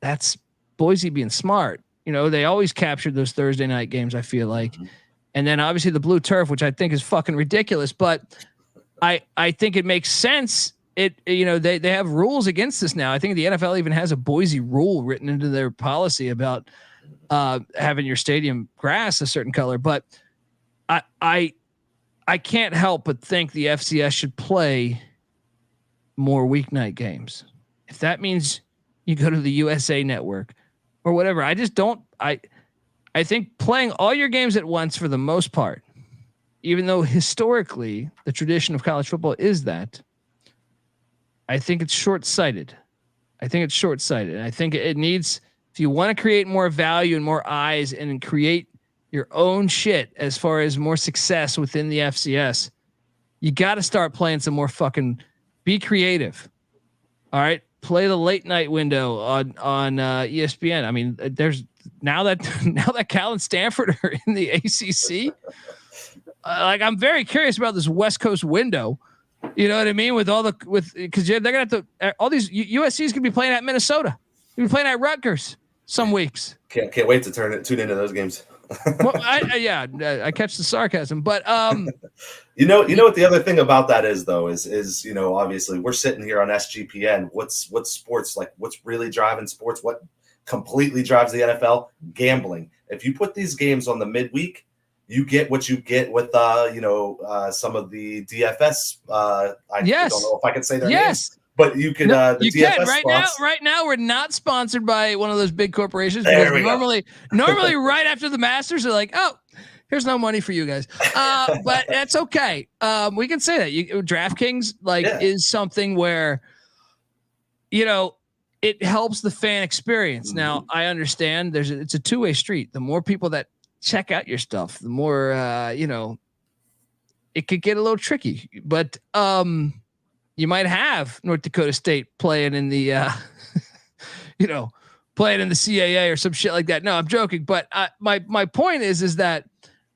that's Boise being smart. You know, they always captured those Thursday night games, I feel like. And then obviously the blue turf, which I think is fucking ridiculous, but I think it makes sense. They have rules against this now. I think the NFL even has a Boise rule written into their policy about having your stadium grass a certain color. But I can't help but think the FCS should play more weeknight games. If that means you go to the USA Network or whatever, I just don't. I think playing all your games at once for the most part, even though historically the tradition of college football is that, I think it's short-sighted. And I think it needs, if you want to create more value and more eyes and create your own shit as far as more success within the FCS, you got to start playing some more fucking, be creative. All right. Play the late night window on ESPN. I mean, there's now that Cal and Stanford are in the ACC. Like, I'm very curious about this West Coast window. You know what I mean? Because they're gonna have to. All these USC's gonna be playing at Minnesota. They're gonna be playing at Rutgers some weeks. Can't wait to tune into those games. Well, I catch the sarcasm, but you know what the other thing about that is though is obviously we're sitting here on SGPN. What's sports like? What's really driving sports? What completely drives the NFL? Gambling. If you put these games on the midweek, you get what you get with some of the DFS. I don't know if I can say their names. But you can. You can right now. We're not sponsored by one of those big corporations. Because normally, right after the Masters, they're like, "Oh, here's no money for you guys." But that's okay. We can say that. DraftKings is something where, it helps the fan experience. Mm-hmm. Now, I understand it's a two-way street. The more people that check out your stuff, the more it could get a little tricky. But you might have North Dakota State playing in the, playing in the CAA or some shit like that. No, I'm joking. But my point is that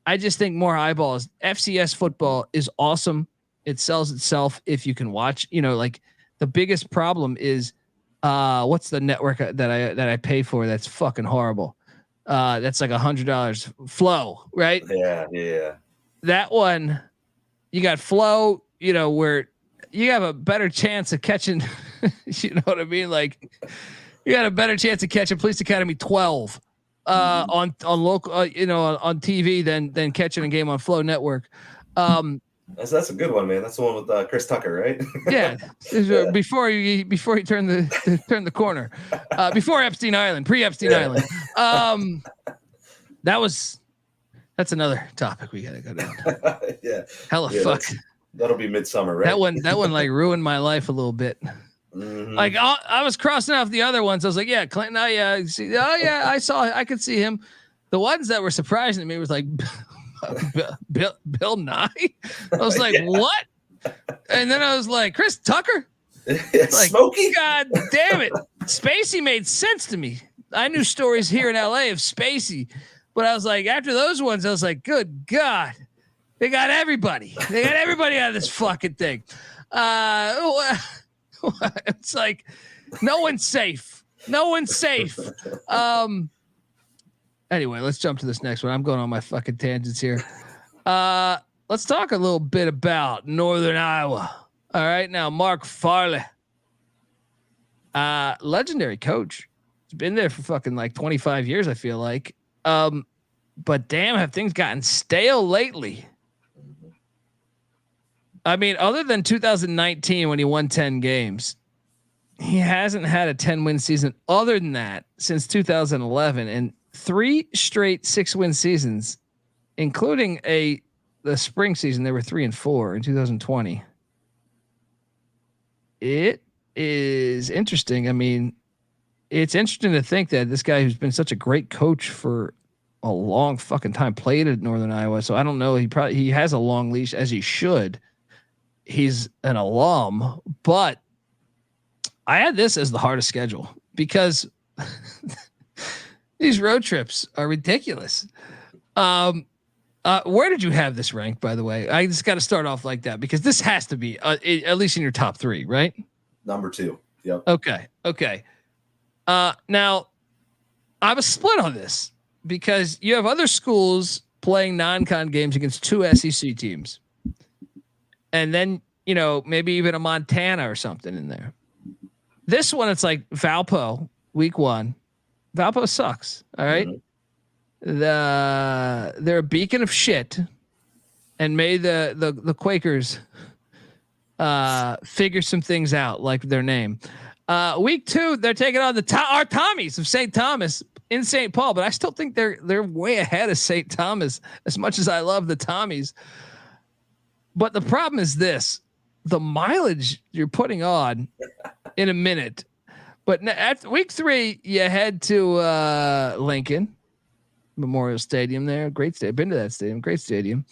I just think more eyeballs. FCS football is awesome. It sells itself if you can watch. The biggest problem is what's the network that I pay for? That's fucking horrible. That's like $100. Flow, right? Yeah. That one, you got Flow. Where you have a better chance of catching, you know what I mean? Like, you got a better chance of catching Police Academy 12 on local, on TV than catching a game on Flow Network. That's a good one, man. That's the one with Chris Tucker, right? Yeah. Before he turned the corner, before Epstein Island, pre-Epstein Island. That's another topic we gotta go down. Yeah. Hella fuck. That'll be midsummer, right? That one like ruined my life a little bit. Mm-hmm. Like I was crossing off the other ones. I was like, yeah, Clinton. I could see him. The ones that were surprising to me was like Bill Nye. I was like, what? And then I was like, Chris Tucker. Like, Smokey. God damn it. Spacey made sense to me. I knew stories here in LA of Spacey, but I was like, after those ones, I was like, good God. They got everybody. Out of this fucking thing. It's like no one's safe. Anyway, let's jump to this next one. I'm going on my fucking tangents here. Let's talk a little bit about Northern Iowa. All right, now Mark Farley, legendary coach. He's been there for fucking like 25 years. I feel like, but damn, have things gotten stale lately? I mean, other than 2019 when he won 10 games, he hasn't had a 10-win season other than that since 2011, and 3 straight 6-win seasons, including the spring season. They were 3-4 in 2020. It is interesting. I mean, it's interesting to think that this guy who's been such a great coach for a long fucking time played at Northern Iowa. So I don't know. He has a long leash, as he should. He's an alum, but I had this as the hardest schedule because these road trips are ridiculous. Where did you have this ranked, by the way? I just got to start off like that because this has to be at least in your top 3, right? Number 2. Yep. Okay. Now I was split on this because you have other schools playing non-con games against 2 SEC teams. And then, maybe even a Montana or something in there. This one, it's like Valpo week 1. Valpo sucks. All right. Mm-hmm. They're a beacon of shit, and may the Quakers figure some things out, like their name. Week 2, they're taking on our Tommies of St. Thomas in St. Paul, but I still think they're way ahead of St. Thomas, as much as I love the Tommies. But the problem is this: the mileage you're putting on in a minute. But at week 3, you head to Lincoln Memorial Stadium. There, great stadium. Been to that stadium, great stadium.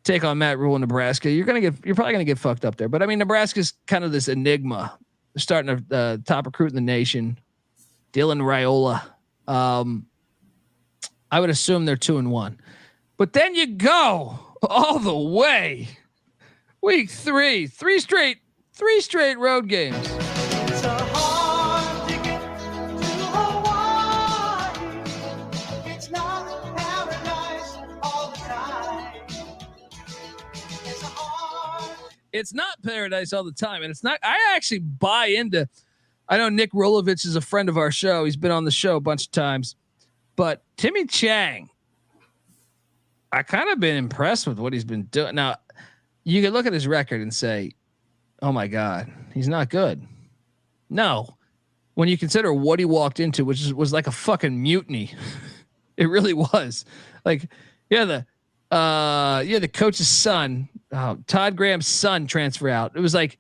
Take on Matt Rule in Nebraska. You're probably gonna get fucked up there. But I mean, Nebraska's kind of this enigma. They're starting to top recruit in the nation. Dylan Raiola. I would assume they're 2-1. But then you go all the way. Week 3, 3 straight road games. It's a hard ticket to Hawaii. It's not paradise all the time. It's not paradise all the time, and it's not. I actually buy into. I know Nick Rolovich is a friend of our show. He's been on the show a bunch of times, but Timmy Chang, I kind of been impressed with what he's been doing. Now, you can look at his record and say, "Oh my God, he's not good." No, when you consider what he walked into, which was like a fucking mutiny, it really was. Like, the coach's son, Todd Graham's son, transfer out. It was like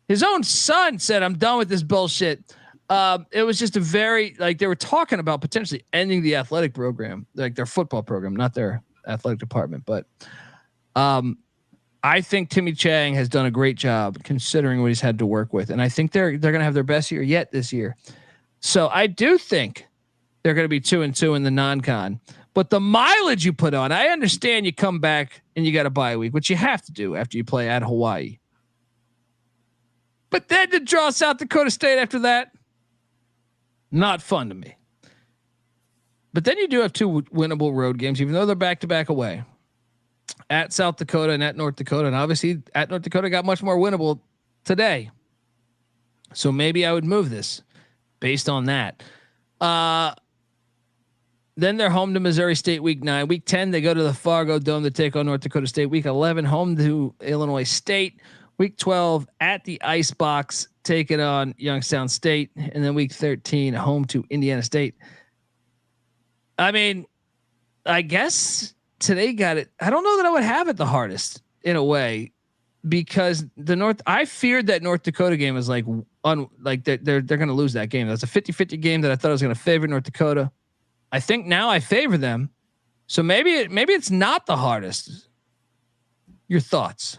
his own son said, "I'm done with this bullshit." It was just a very, like, they were talking about potentially ending the athletic program, like their football program, not their athletic department. But I think Timmy Chang has done a great job considering what he's had to work with. And I think they're going to have their best year yet this year. So I do think they're going to be 2-2 in the non-con. But the mileage you put on, I understand you come back and you got a bye week, which you have to do after you play at Hawaii. But then to draw South Dakota State after that, not fun to me. But then you do have 2 winnable road games, even though they're back-to-back away. At South Dakota and at North Dakota. And obviously at North Dakota got much more winnable today. So maybe I would move this based on that. Then they're home to Missouri State week 9. Week 10, they go to the Fargo Dome to take on North Dakota State. Week 11, home to Illinois State. Week 12, at the Icebox, taking on Youngstown State. And then week 13, home to Indiana State. I mean, I guess today got it. I don't know that I would have it the hardest in a way, because I feared that North Dakota game is like they're going to lose that game. That's a 50-50 game that I thought I was going to favor North Dakota. I think now I favor them. So maybe it's not the hardest. Your thoughts?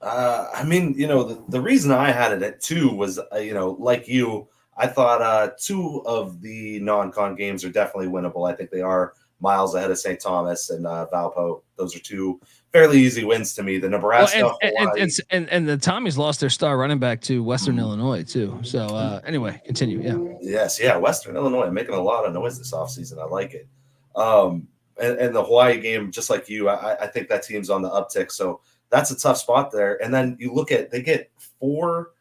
I mean, the reason I had it at 2 was, like you, I thought 2 of the non-con games are definitely winnable. I think they are miles ahead of St. Thomas and Valpo. Those are 2 fairly easy wins to me. The Nebraska and the Tommies lost their star running back to Western Illinois too. So anyway, continue. Yeah. Yes. Yeah. Western Illinois making a lot of noise this offseason. I like it. And the Hawaii game, just like you, I think that team's on the uptick. So that's a tough spot there. And then you look at, they get 4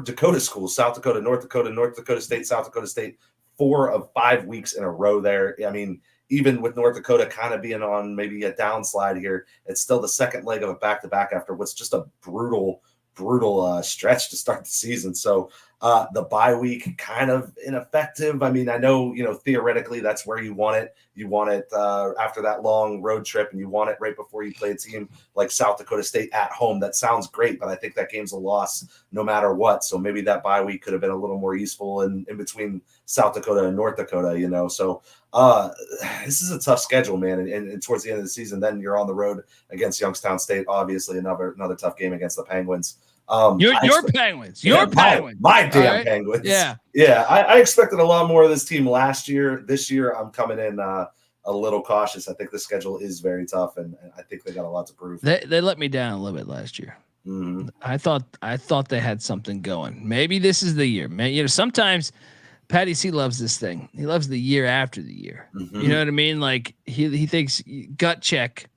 Dakota schools: South Dakota, North Dakota State, South Dakota State, 4 of 5 weeks in a row there. I mean, even with North Dakota kind of being on maybe a downslide here, it's still the second leg of a back-to-back after what's just a brutal stretch to start the season. So the bye week kind of ineffective. I mean, I know, theoretically that's where you want it. You want it after that long road trip, and you want it right before you play a team like South Dakota State at home. That sounds great, but I think that game's a loss no matter what. So maybe that bye week could have been a little more useful in between South Dakota and North Dakota, So this is a tough schedule, man. And towards the end of the season, then you're on the road against Youngstown State, obviously another tough game against the Penguins. Your Penguins. My damn Penguins. Yeah. I expected a lot more of this team last year. This year, I'm coming in a little cautious. I think the schedule is very tough, and I think they got a lot to prove. They let me down a little bit last year. Mm-hmm. I thought they had something going. Maybe this is the year. Sometimes Patty C loves this thing. He loves the year after the year. Mm-hmm. You know what I mean? Like he thinks gut check.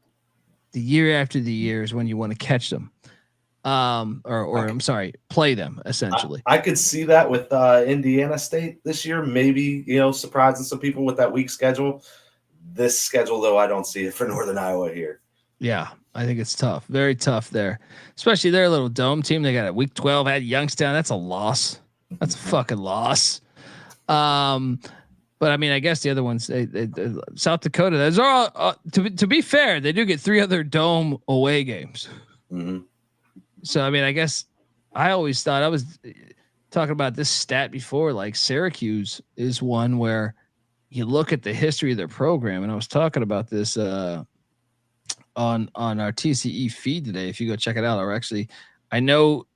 The year after the year is when you want to catch them. I'm sorry, play them essentially. I could see that with Indiana State this year, maybe, surprising some people with that weak schedule. This schedule, though, I don't see it for Northern Iowa here. Yeah, I think it's tough, very tough there, especially their little dome team. They got a week 12 at Youngstown. That's a loss. That's a fucking loss. But I mean, I guess the other ones, South Dakota, those are all, to be fair, they do get 3 other dome away games. Mm-hmm. So, I mean, I guess I always thought, I was talking about this stat before, like Syracuse is one where you look at the history of their program. And I was talking about this on our TCE feed today. If you go check it out, or actually, I know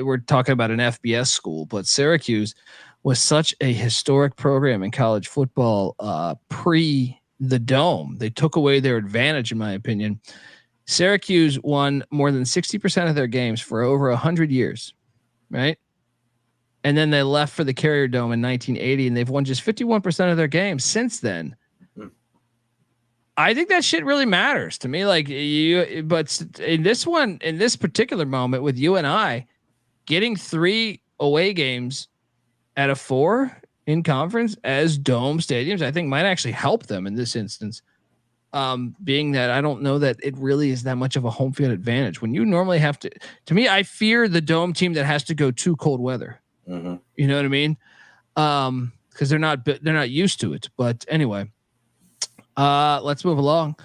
we're talking about an FBS school, but Syracuse was such a historic program in college football pre the dome. They took away their advantage, in my opinion. Syracuse won more than 60% of their games for over 100 years, right? And then they left for the Carrier Dome in 1980, and they've won just 51% of their games since then. I think that shit really matters to me. But in this particular moment with you and I, getting 3 away games out of 4 in conference as dome stadiums, I think might actually help them in this instance. Being that I don't know that it really is that much of a home field advantage when you normally have to me, I fear the dome team that has to go to cold weather. Mm-hmm. You know what I mean? Cause they're not used to it, but anyway, let's move along.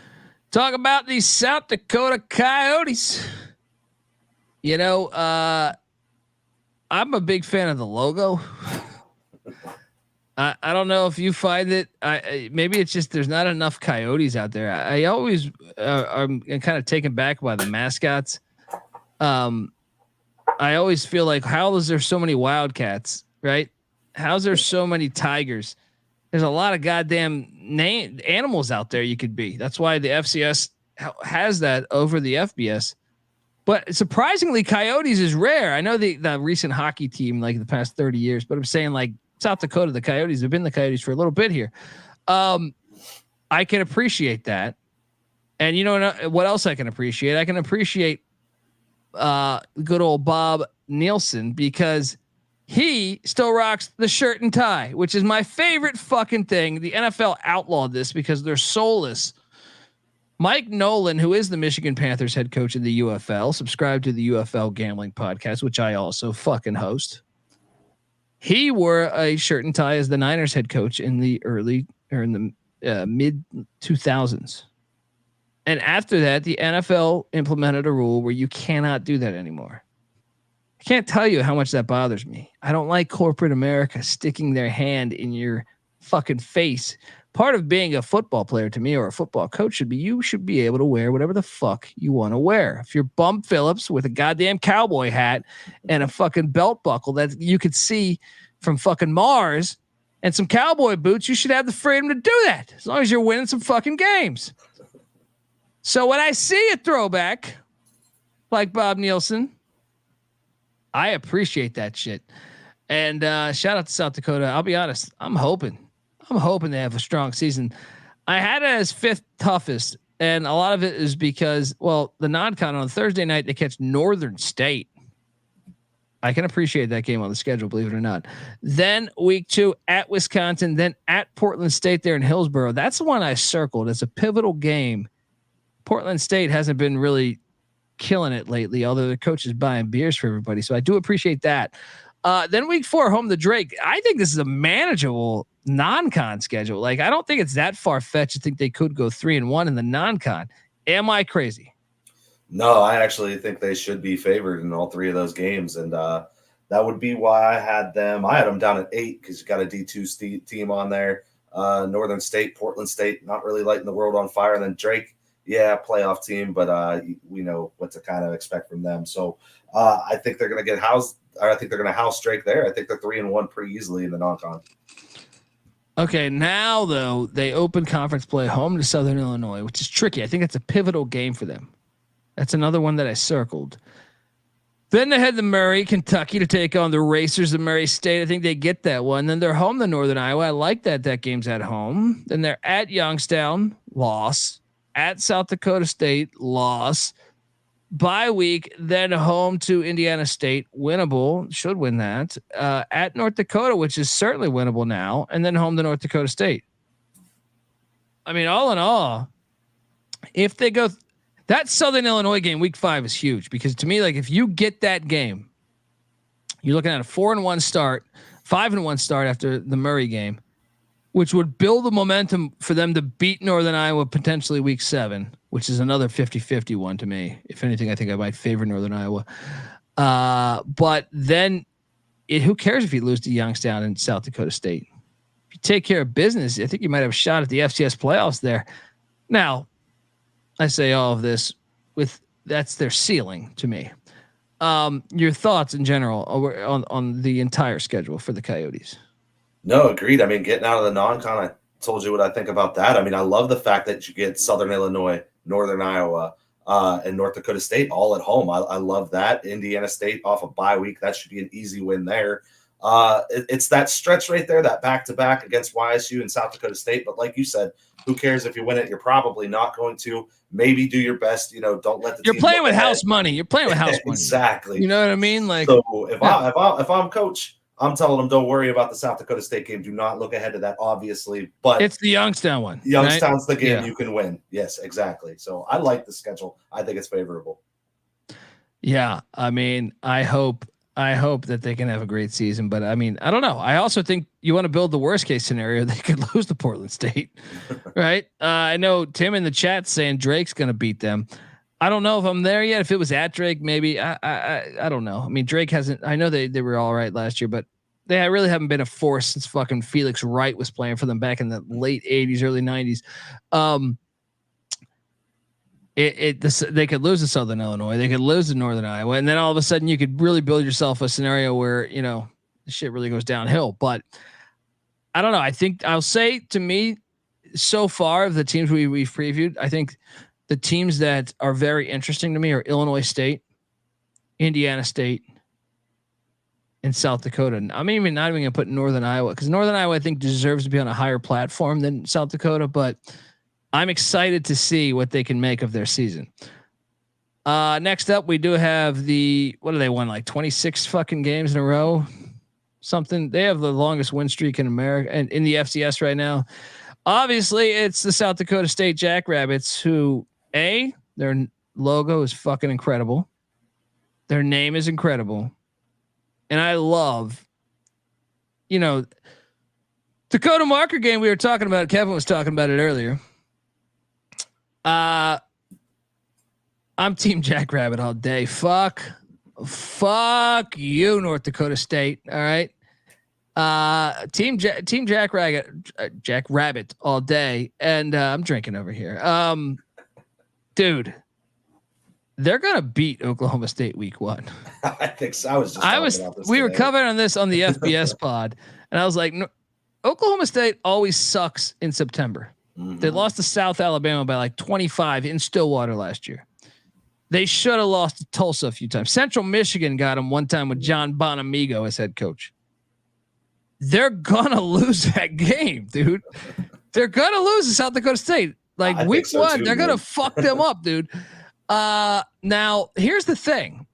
Talk about these South Dakota Coyotes. I'm a big fan of the logo. I don't know if you find it. Maybe it's just there's not enough coyotes out there. I always I'm kind of taken back by the mascots. I always feel like, how is there so many wildcats, right? How's there so many tigers? There's a lot of goddamn animals out there you could be. That's why the FCS has that over the FBS. But surprisingly, coyotes is rare. I know the recent hockey team, like the past 30 years, but I'm saying like South Dakota, the Coyotes have been the Coyotes for a little bit here. I can appreciate that. And you know what else I can appreciate? I can appreciate good old Bob Nielsen, because he still rocks the shirt and tie, which is my favorite fucking thing. The NFL outlawed this because they're soulless. Mike Nolan, who is the Michigan Panthers head coach of the UFL, subscribe to the UFL gambling podcast, which I also fucking host. He wore a shirt and tie as the Niners head coach in the mid 2000s. And after that, the NFL implemented a rule where you cannot do that anymore. I can't tell you how much that bothers me. I don't like corporate America sticking their hand in your fucking face. Part of being a football player to me, or a football coach, should be you should be able to wear whatever the fuck you want to wear. If you're Bum Phillips with a goddamn cowboy hat and a fucking belt buckle that you could see from fucking Mars and some cowboy boots, you should have the freedom to do that as long as you're winning some fucking games. So when I see a throwback like Bob Nielsen, I appreciate that shit. And shout out to South Dakota. I'll be honest, I'm hoping they have a strong season. I had it as 5th toughest, and a lot of it is because, well, the non-con on Thursday night, they catch Northern State. I can appreciate that game on the schedule, believe it or not. Then week 2 at Wisconsin, then at Portland State there in Hillsborough. That's the one I circled as a pivotal game. Portland State hasn't been really killing it lately, although the coach is buying beers for everybody. So I do appreciate that. Then week 4, home to Drake. I think this is a manageable non-con schedule. Like, I don't think it's that far-fetched to think they could go 3-1 in the non-con. Am I crazy? No, I actually think they should be favored in all 3 of those games. And that would be why I had them down at 8 because you got a D2 team on there. Northern State, Portland State, not really lighting the world on fire. And then Drake, yeah, playoff team, but we know what to kind of expect from them. So I think they're going to get housed. I think they're going to house Drake there. I think they're 3-1 pretty easily in the non-con. Okay, now though they open conference play home to Southern Illinois, which is tricky. I think that's a pivotal game for them. That's another one that I circled. Then they head to Murray, Kentucky to take on the Racers of Murray State. I think they get that one. Then they're home to Northern Iowa. I like that game's at home. Then they're at Youngstown, loss. At South Dakota State, loss. Bye week, then home to Indiana State, winnable, should win that. At North Dakota, which is certainly winnable now, and then home to North Dakota State. I mean, all in all, if they go, that Southern Illinois game, week 5 is huge because to me, like if you get that game, you're looking at a 4-1 start, 5-1 start after the Murray game, which would build the momentum for them to beat Northern Iowa potentially week 7, which is another 50-50 one to me. If anything, I think I might favor Northern Iowa. But then who cares if you lose to Youngstown and South Dakota State? If you take care of business, I think you might have a shot at the FCS playoffs there. Now, I say all of this that's their ceiling to me. Your thoughts in general on the entire schedule for the Coyotes? No, agreed. I mean, getting out of the non-con, I told you what I think about that. I mean, I love the fact that you get Southern Illinois, Northern Iowa, and North Dakota State all at home. I love that. Indiana State off a bye week. That should be an easy win there. It's that stretch right there, that back-to-back against YSU and South Dakota State. But like you said, who cares if you win it? You're probably not going to. Maybe do your best. Don't let the You're team playing with house money. You're playing with house money. Exactly. You know what I mean? Like, so if I'm coach, I'm telling them don't worry about the South Dakota State game. Do not look ahead of that, obviously. But it's the Youngstown one. Youngstown's right? the game you can win. Yes, exactly. So I like the schedule. I think it's favorable. Yeah, I mean, I hope that they can have a great season, but I mean, I don't know. I also think you want to build the worst case scenario. They could lose to Portland State, right? I know Tim in the chat saying Drake's going to beat them. I don't know if I'm there yet. If it was at Drake, maybe I don't know. I mean, Drake hasn't, I know they were all right last year, but they really haven't been a force since fucking Felix Wright was playing for them back in the late 80s, early 90s. They could lose to Southern Illinois, they could lose to Northern Iowa, and then all of a sudden you could really build yourself a scenario where the shit really goes downhill. But I don't know. I think I'll say, to me, so far of the teams we've previewed, I think the teams that are very interesting to me are Illinois State, Indiana State, and South Dakota. And I'm not even going to put Northern Iowa, because Northern Iowa I think deserves to be on a higher platform than South Dakota, but I'm excited to see what they can make of their season. Next up, we do have what do they won? Like 26 fucking games in a row, something. They have the longest win streak in America and in the FCS right now. Obviously, it's the South Dakota State Jackrabbits, who their logo is fucking incredible. Their name is incredible. And I love, Dakota Marker game we were talking about. Kevin was talking about it earlier. I'm Team Jackrabbit all day. Fuck you, North Dakota State. All right. Team Jackrabbit all day. And I'm drinking over here. Dude, they're gonna beat Oklahoma State week 1. I think so. We were covering on this on the FBS pod, and I was like, no, Oklahoma State always sucks in September. Mm-hmm. They lost to South Alabama by like 25 in Stillwater last year. They should have lost to Tulsa a few times. Central Michigan got them one time with John Bonamigo as head coach. They're gonna lose that game, dude. They're gonna lose to South Dakota State. Like week 1, they're gonna fuck them up, dude. Now here's the thing.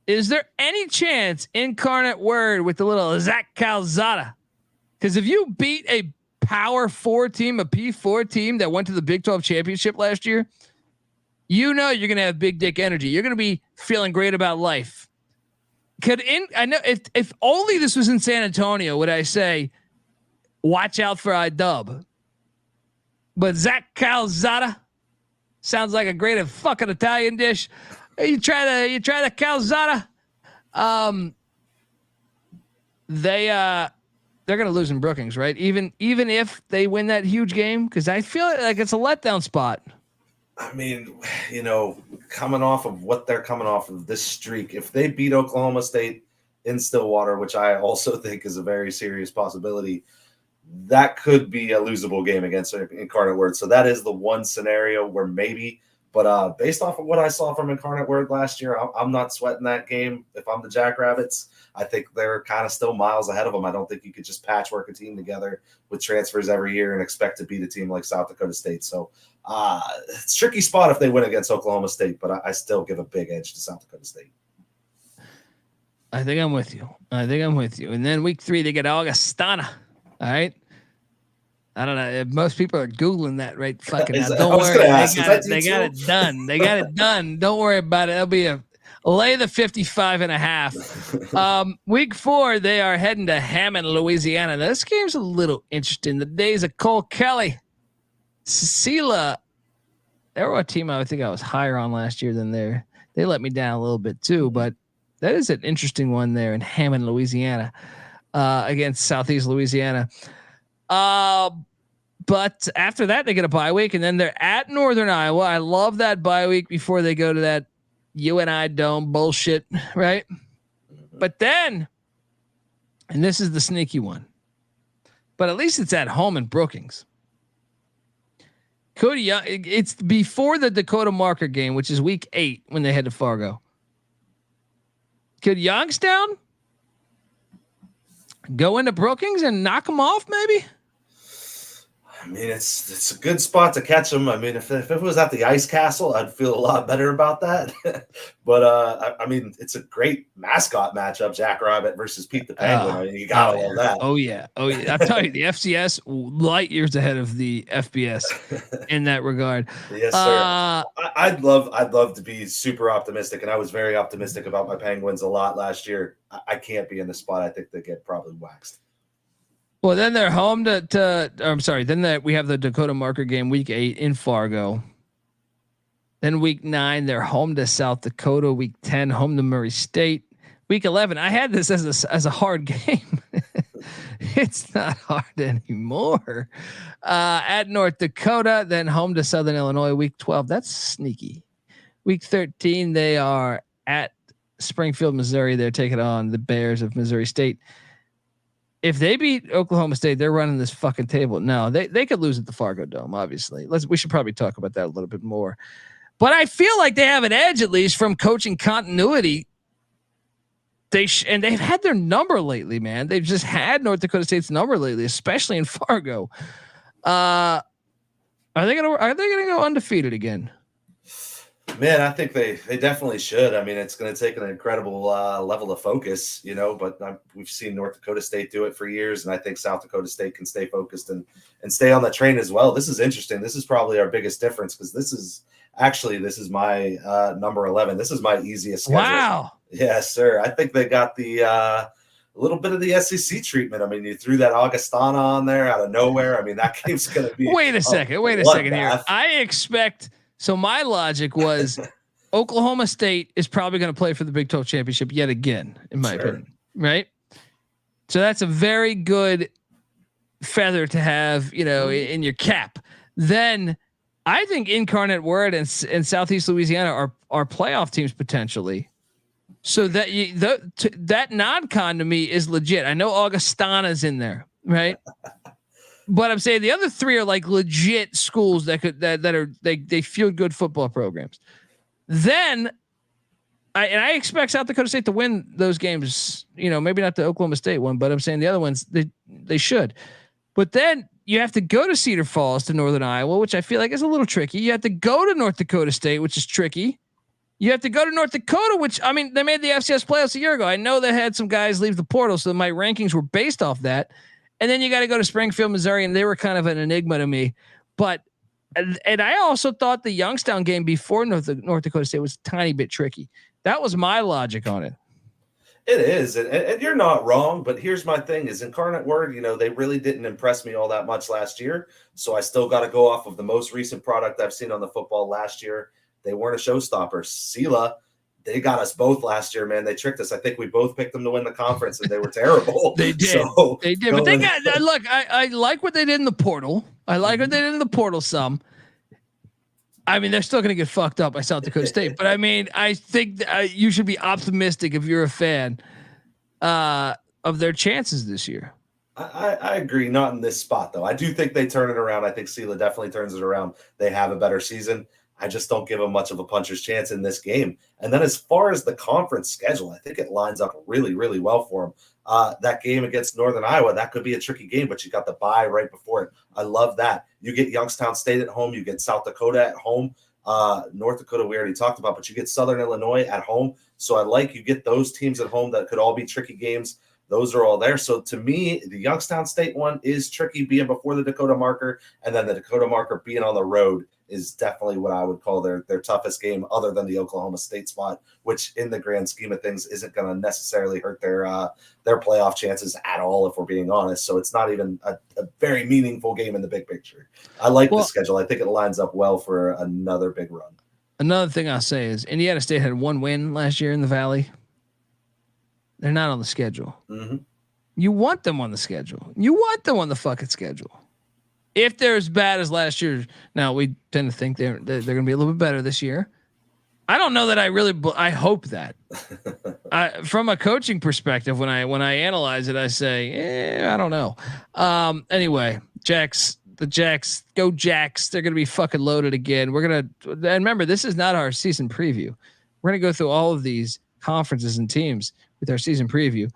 Is there any chance Incarnate Word with the little Zach Calzada? Because if you beat a Power 4 team, a P4 team that went to the Big 12 championship last year, you know you're going to have big dick energy. You're going to be feeling great about life. I know if only this was in San Antonio, would I say, watch out for IDub. But Zach Calzada sounds like a great fucking Italian dish. You try the calzada. They're gonna lose in Brookings, right? Even if they win that huge game, because I feel like it's a letdown spot. I mean, coming off of what they're coming off of this streak, if they beat Oklahoma State in Stillwater, which I also think is a very serious possibility, that could be a losable game against Incarnate Word. So that is the one scenario where maybe. But based off of what I saw from Incarnate Word last year, I'm not sweating that game. If I'm the Jackrabbits, I think they're kind of still miles ahead of them. I don't think you could just patchwork a team together with transfers every year and expect to beat a team like South Dakota State. So it's a tricky spot if they win against Oklahoma State, but I still give a big edge to South Dakota State. I think I'm with you. And then week 3, they get Augustana. All right. I don't know. Most people are Googling that right fucking now. Don't worry. They got it done. They got it done. Don't worry about it. It'll be lay the 55.5. Week 4, they are heading to Hammond, Louisiana. Now, this game's a little interesting. The days of Cole Kelly, Cecilia, they were a team I think I was higher on last year than they let me down a little bit too, but that is an interesting one there in Hammond, Louisiana, against Southeast Louisiana. But after that, they get a bye week, and then they're at Northern Iowa. I love that bye week before they go to that UNI Dome bullshit, right? But then, and this is the sneaky one, but at least it's at home in Brookings. Cody Young, it's before the Dakota Marker game, which is week 8 when they head to Fargo. Could Youngstown go into Brookings and knock them off, maybe? I mean, it's a good spot to catch them. I mean, if it was at the Ice Castle, I'd feel a lot better about that. But I mean, it's a great mascot matchup: Jackrabbit versus Pete the Penguin. I mean, you gotta love that. Oh yeah. I'll tell you, the FCS light years ahead of the FBS in that regard. Yes, sir. I'd love to be super optimistic, and I was very optimistic about my Penguins a lot last year. I can't be in the spot. I think they get probably waxed. Well, then they're home then we have the Dakota Marker game week 8 in Fargo. Then week 9, they're home to South Dakota. Week 10, home to Murray State. Week 11, I had this as a hard game. It's not hard anymore. At North Dakota, then home to Southern Illinois. Week 12, that's sneaky. Week 13, they are at Springfield, Missouri. They're taking on the Bears of Missouri State. If they beat Oklahoma State, they're running this fucking table. No, they could lose at the Fargo Dome. Obviously, we should probably talk about that a little bit more. But I feel like they have an edge at least from coaching continuity. And they've had their number lately, man. They've just had North Dakota State's number lately, especially in Fargo. Are they gonna go undefeated again? Man, I think they definitely should. I mean, it's going to take an incredible level of focus, but we've seen North Dakota State do it for years, and I think South Dakota State can stay focused and stay on the train as well. This is interesting. This is probably our biggest difference because this is my number 11. This is my easiest schedule. Wow. Yes, sir. I think they got the a little bit of the SEC treatment. I mean, you threw that Augustana on there out of nowhere. I mean, that game's going to be. Wait a second here. I expect. So my logic was Oklahoma State is probably going to play for the Big 12 championship yet again, in my opinion. Right. So that's a very good feather to have, in your cap. Then I think Incarnate Word and Southeast Louisiana are playoff teams potentially. So that that non-con to me is legit. I know Augustana's in there, right? But I'm saying the other 3 are like legit schools that they feel good football programs. Then I expect South Dakota State to win those games, maybe not the Oklahoma State one, but I'm saying the other ones they should. But then you have to go to Cedar Falls to Northern Iowa, which I feel like is a little tricky. You have to go to North Dakota State, which is tricky. You have to go to North Dakota, which, I mean, they made the FCS playoffs a year ago. I know they had some guys leave the portal, so my rankings were based off that. And then you got to go to Springfield, Missouri, and they were kind of an enigma to me. But and I also thought the Youngstown game before North Dakota State was a tiny bit tricky. That was my logic on it. It is, and you're not wrong, but here's my thing is Incarnate Word, they really didn't impress me all that much last year, so I still got to go off of the most recent product I've seen on the football last year. They weren't a showstopper. Sela, they got us both last year, man. They tricked us. I think we both picked them to win the conference, and they were terrible. They did. So, they did, but they got – look, I like what they did in the portal. I like what they did in the portal some. I mean, they're still going to get fucked up by South Dakota State. But, I mean, I think you should be optimistic if you're a fan of their chances this year. I agree. Not in this spot, though. I do think they turn it around. I think Sela definitely turns it around. They have a better season. I just don't give them much of a puncher's chance in this game. And then as far as the conference schedule, I think it lines up really, really well for them. That game against Northern Iowa, that could be a tricky game, but you got the bye right before it. I love that. You get Youngstown State at home. You get South Dakota at home. North Dakota we already talked about, but you get Southern Illinois at home. So I like you get those teams at home that could all be tricky games. Those are all there. So to me, the Youngstown State one is tricky being before the Dakota marker, and then the Dakota marker being on the road is definitely what I would call their toughest game other than the Oklahoma State spot, which in the grand scheme of things isn't going to necessarily hurt their playoff chances at all, if we're being honest. So it's not even a very meaningful game in the big picture. I like the schedule. I think it lines up well for another big run. Another thing I'll say is Indiana State had one win last year in the Valley. They're not on the schedule. Mm-hmm. You want them on the schedule. You want them on the fucking schedule. If they're as bad as last year, now we tend to think they're going to be a little bit better this year. I don't know that I hope that. From a coaching perspective, when I analyze it, I say, I don't know. Anyway, the Jacks, go Jacks. They're going to be fucking loaded again. And remember, this is not our season preview. We're going to go through all of these conferences and teams with our season preview.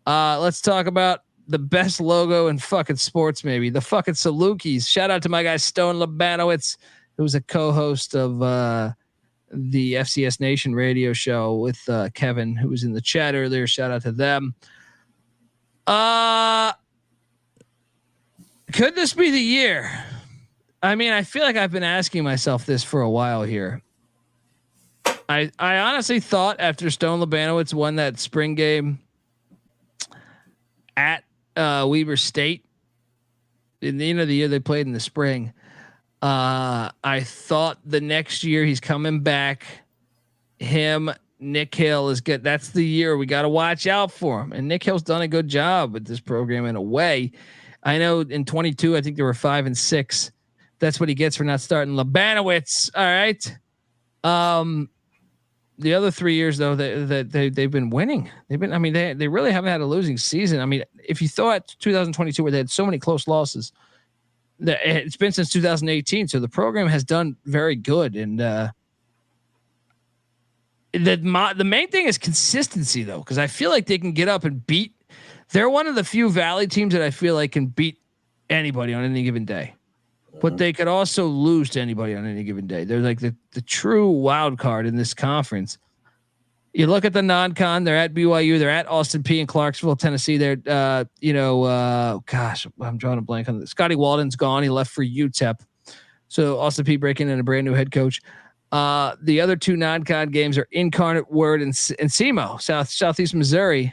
Let's talk about the best logo in fucking sports, maybe the fucking Salukis. Shout out to my guy Stone Labanowitz, who was a co-host of the FCS Nation radio show with Kevin, who was in the chat earlier. Shout out to them. Could this be the year? I mean, I feel like I've been asking myself this for a while here. I honestly thought after Stone Labanowitz won that spring game at Weber State in the end of the year they played in the spring, I thought the next year he's coming back. Nick Hill is good. That's the year we got to watch out for him. And Nick Hill's done a good job with this program in a way. I know in 22, I think there were 5-6. That's what he gets for not starting Labanowitz. All right. The other 3 years though, they've been winning. They really haven't had a losing season. I mean, if you thought 2022 where they had so many close losses, it's been since 2018. So the program has done very good. And the main thing is consistency though, because I feel like they can get up and beat. They're one of the few Valley teams that I feel like can beat anybody on any given day. But they could also lose to anybody on any given day. They're like the true wild card in this conference. You look at the non-con, they're at BYU, they're at Austin P in Clarksville, Tennessee. They're, gosh, I'm drawing a blank on this. Scotty Walden's gone. He left for UTEP. So Austin P breaking in a brand new head coach. The other two non-con games are Incarnate Word and SEMO, Southeast Missouri.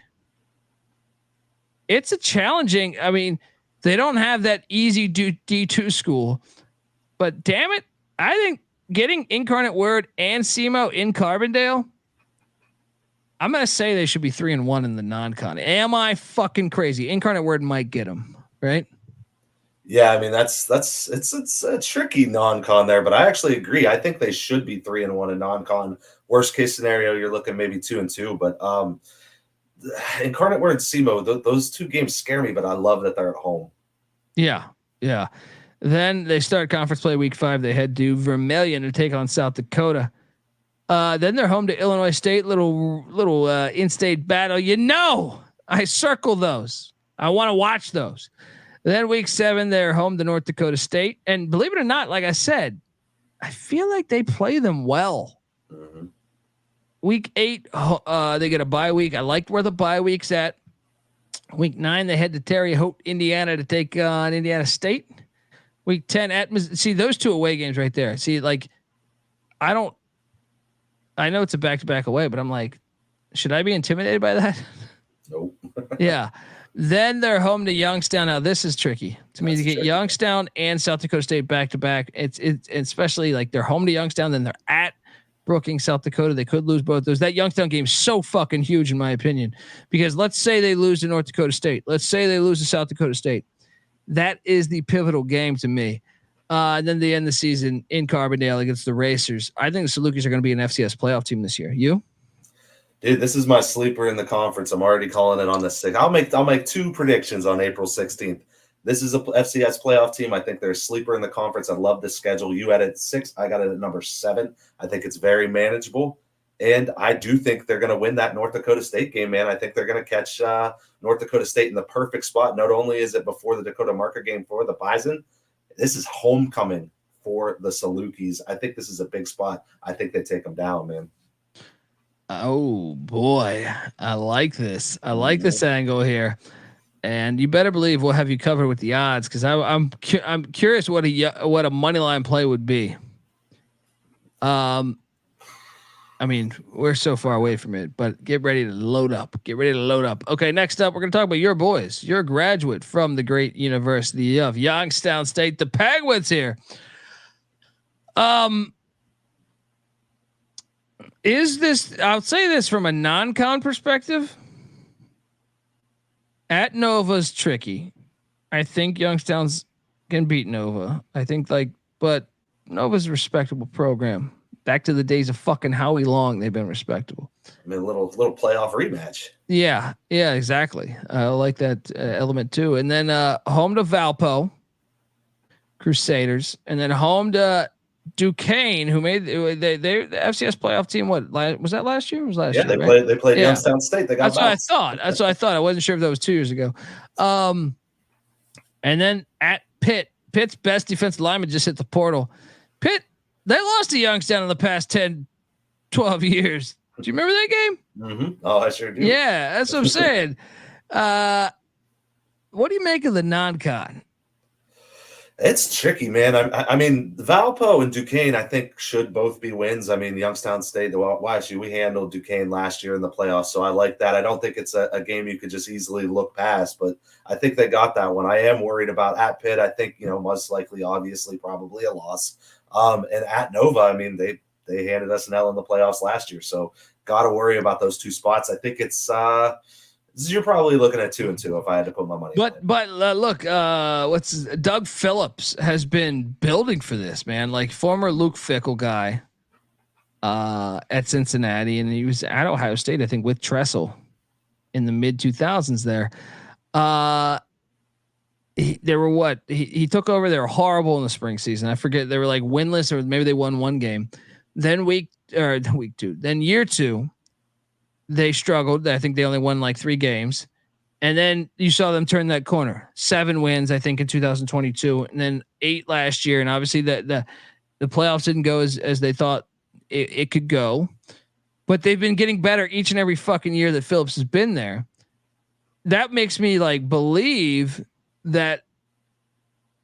It's a challenging, I mean, they don't have that easy D2 school, but damn it, I think getting Incarnate Word and SEMO in Carbondale, I'm going to say they should be 3-1 in the non-con. Am I fucking crazy? Incarnate Word might get them, right? Yeah, I mean it's a tricky non-con there, but I actually agree. I think they should be 3-1 in non-con. Worst case scenario, you're looking maybe 2-2, but Incarnate Word and SEMO, those two games scare me, but I love that they're at home. Yeah. Then they start conference play week 5. They head to Vermilion to take on South Dakota. Then they're home to Illinois State. Little in-state battle. I circle those. I want to watch those. Then week 7, they're home to North Dakota State. And believe it or not, like I said, I feel like they play them well. Mm-hmm. week 8, they get a bye week. I liked where the bye week's at. Week 9, they head to Terre Haute, Indiana to take on Indiana State. Week 10 see those 2 away games right there. See, like, I know it's a back-to-back away, but I'm like, should I be intimidated by that? Nope. Yeah. Then they're home to Youngstown. Now this is tricky to me. That's To get tricky. Youngstown and South Dakota State back to back. It's especially like they're home to Youngstown, then they're at Brookings, South Dakota. They could lose both those. That Youngstown game is so fucking huge in my opinion, because let's say they lose to North Dakota State. Let's say they lose to South Dakota State. That is the pivotal game to me. And then they end the season in Carbondale against the Racers. I think the Salukis are going to be an FCS playoff team this year. You? Dude, this is my sleeper in the conference. I'm already calling it on the 6th. I'll make 2 predictions on April 16th. This is a FCS playoff team. I think they're a sleeper in the conference. I love this schedule. You had it at 6. I got it at number 7. I think it's very manageable. And I do think they're going to win that North Dakota State game, man. I think they're going to catch North Dakota State in the perfect spot. Not only is it before the Dakota Market game for the Bison, this is homecoming for the Salukis. I think this is a big spot. I think they take them down, man. Oh boy, I like this. I like this angle here, and you better believe we'll have you covered with the odds, because I'm curious what a money line play would be. I mean, we're so far away from it, but get ready to load up. Get ready to load up. Okay, next up, we're going to talk about your boys. You're a graduate from the great University of Youngstown State, the Penguins here. Is this, I'll say this from a non-con perspective, at Nova's tricky. I think Youngstown's can beat Nova. I think but Nova's a respectable program. Back to the days of fucking Howie Long, they've been respectable. I mean, a little playoff rematch. Yeah, exactly. I like that element too. And then home to Valpo, Crusaders, and then home to Duquesne, who made the FCS playoff team. What was that last year? It was last year? Yeah, they played Youngstown State. They got That's what I thought. That's what I thought. I wasn't sure if that was 2 years ago. And then at Pitt, Pitt's best defensive lineman just hit the portal. Pitt, they lost to Youngstown in the past 10, 12 years. Do you remember that game? Mm-hmm. Oh, I sure do. Yeah, that's what I'm saying. What do you make of the non-con? It's tricky, man. I mean, Valpo and Duquesne, I think, should both be wins. I mean, Youngstown State, we handled Duquesne last year in the playoffs, so I like that. I don't think it's a game you could just easily look past, but I think they got that one. I am worried about at Pitt. I think, most likely, obviously, probably a loss. And at Nova, I mean, they handed us an L in the playoffs last year, so got to worry about those 2 spots. I think it's you're probably looking at 2-2 if I had to put my money. But look, Doug Phillips has been building for this, man. Like former Luke Fickle guy at Cincinnati, and he was at Ohio State, I think, with Tressel in the mid 2000s. There, he took over. They were horrible in the spring season. I forget, they were like winless, or maybe they won 1 game. Then week 2, then year 2. They struggled. I think they only won like 3 games. And then you saw them turn that corner. 7 wins, I think, in 2022, and then 8 last year. And obviously the playoffs didn't go as they thought it could go. But they've been getting better each and every fucking year that Phillips has been there. That makes me believe that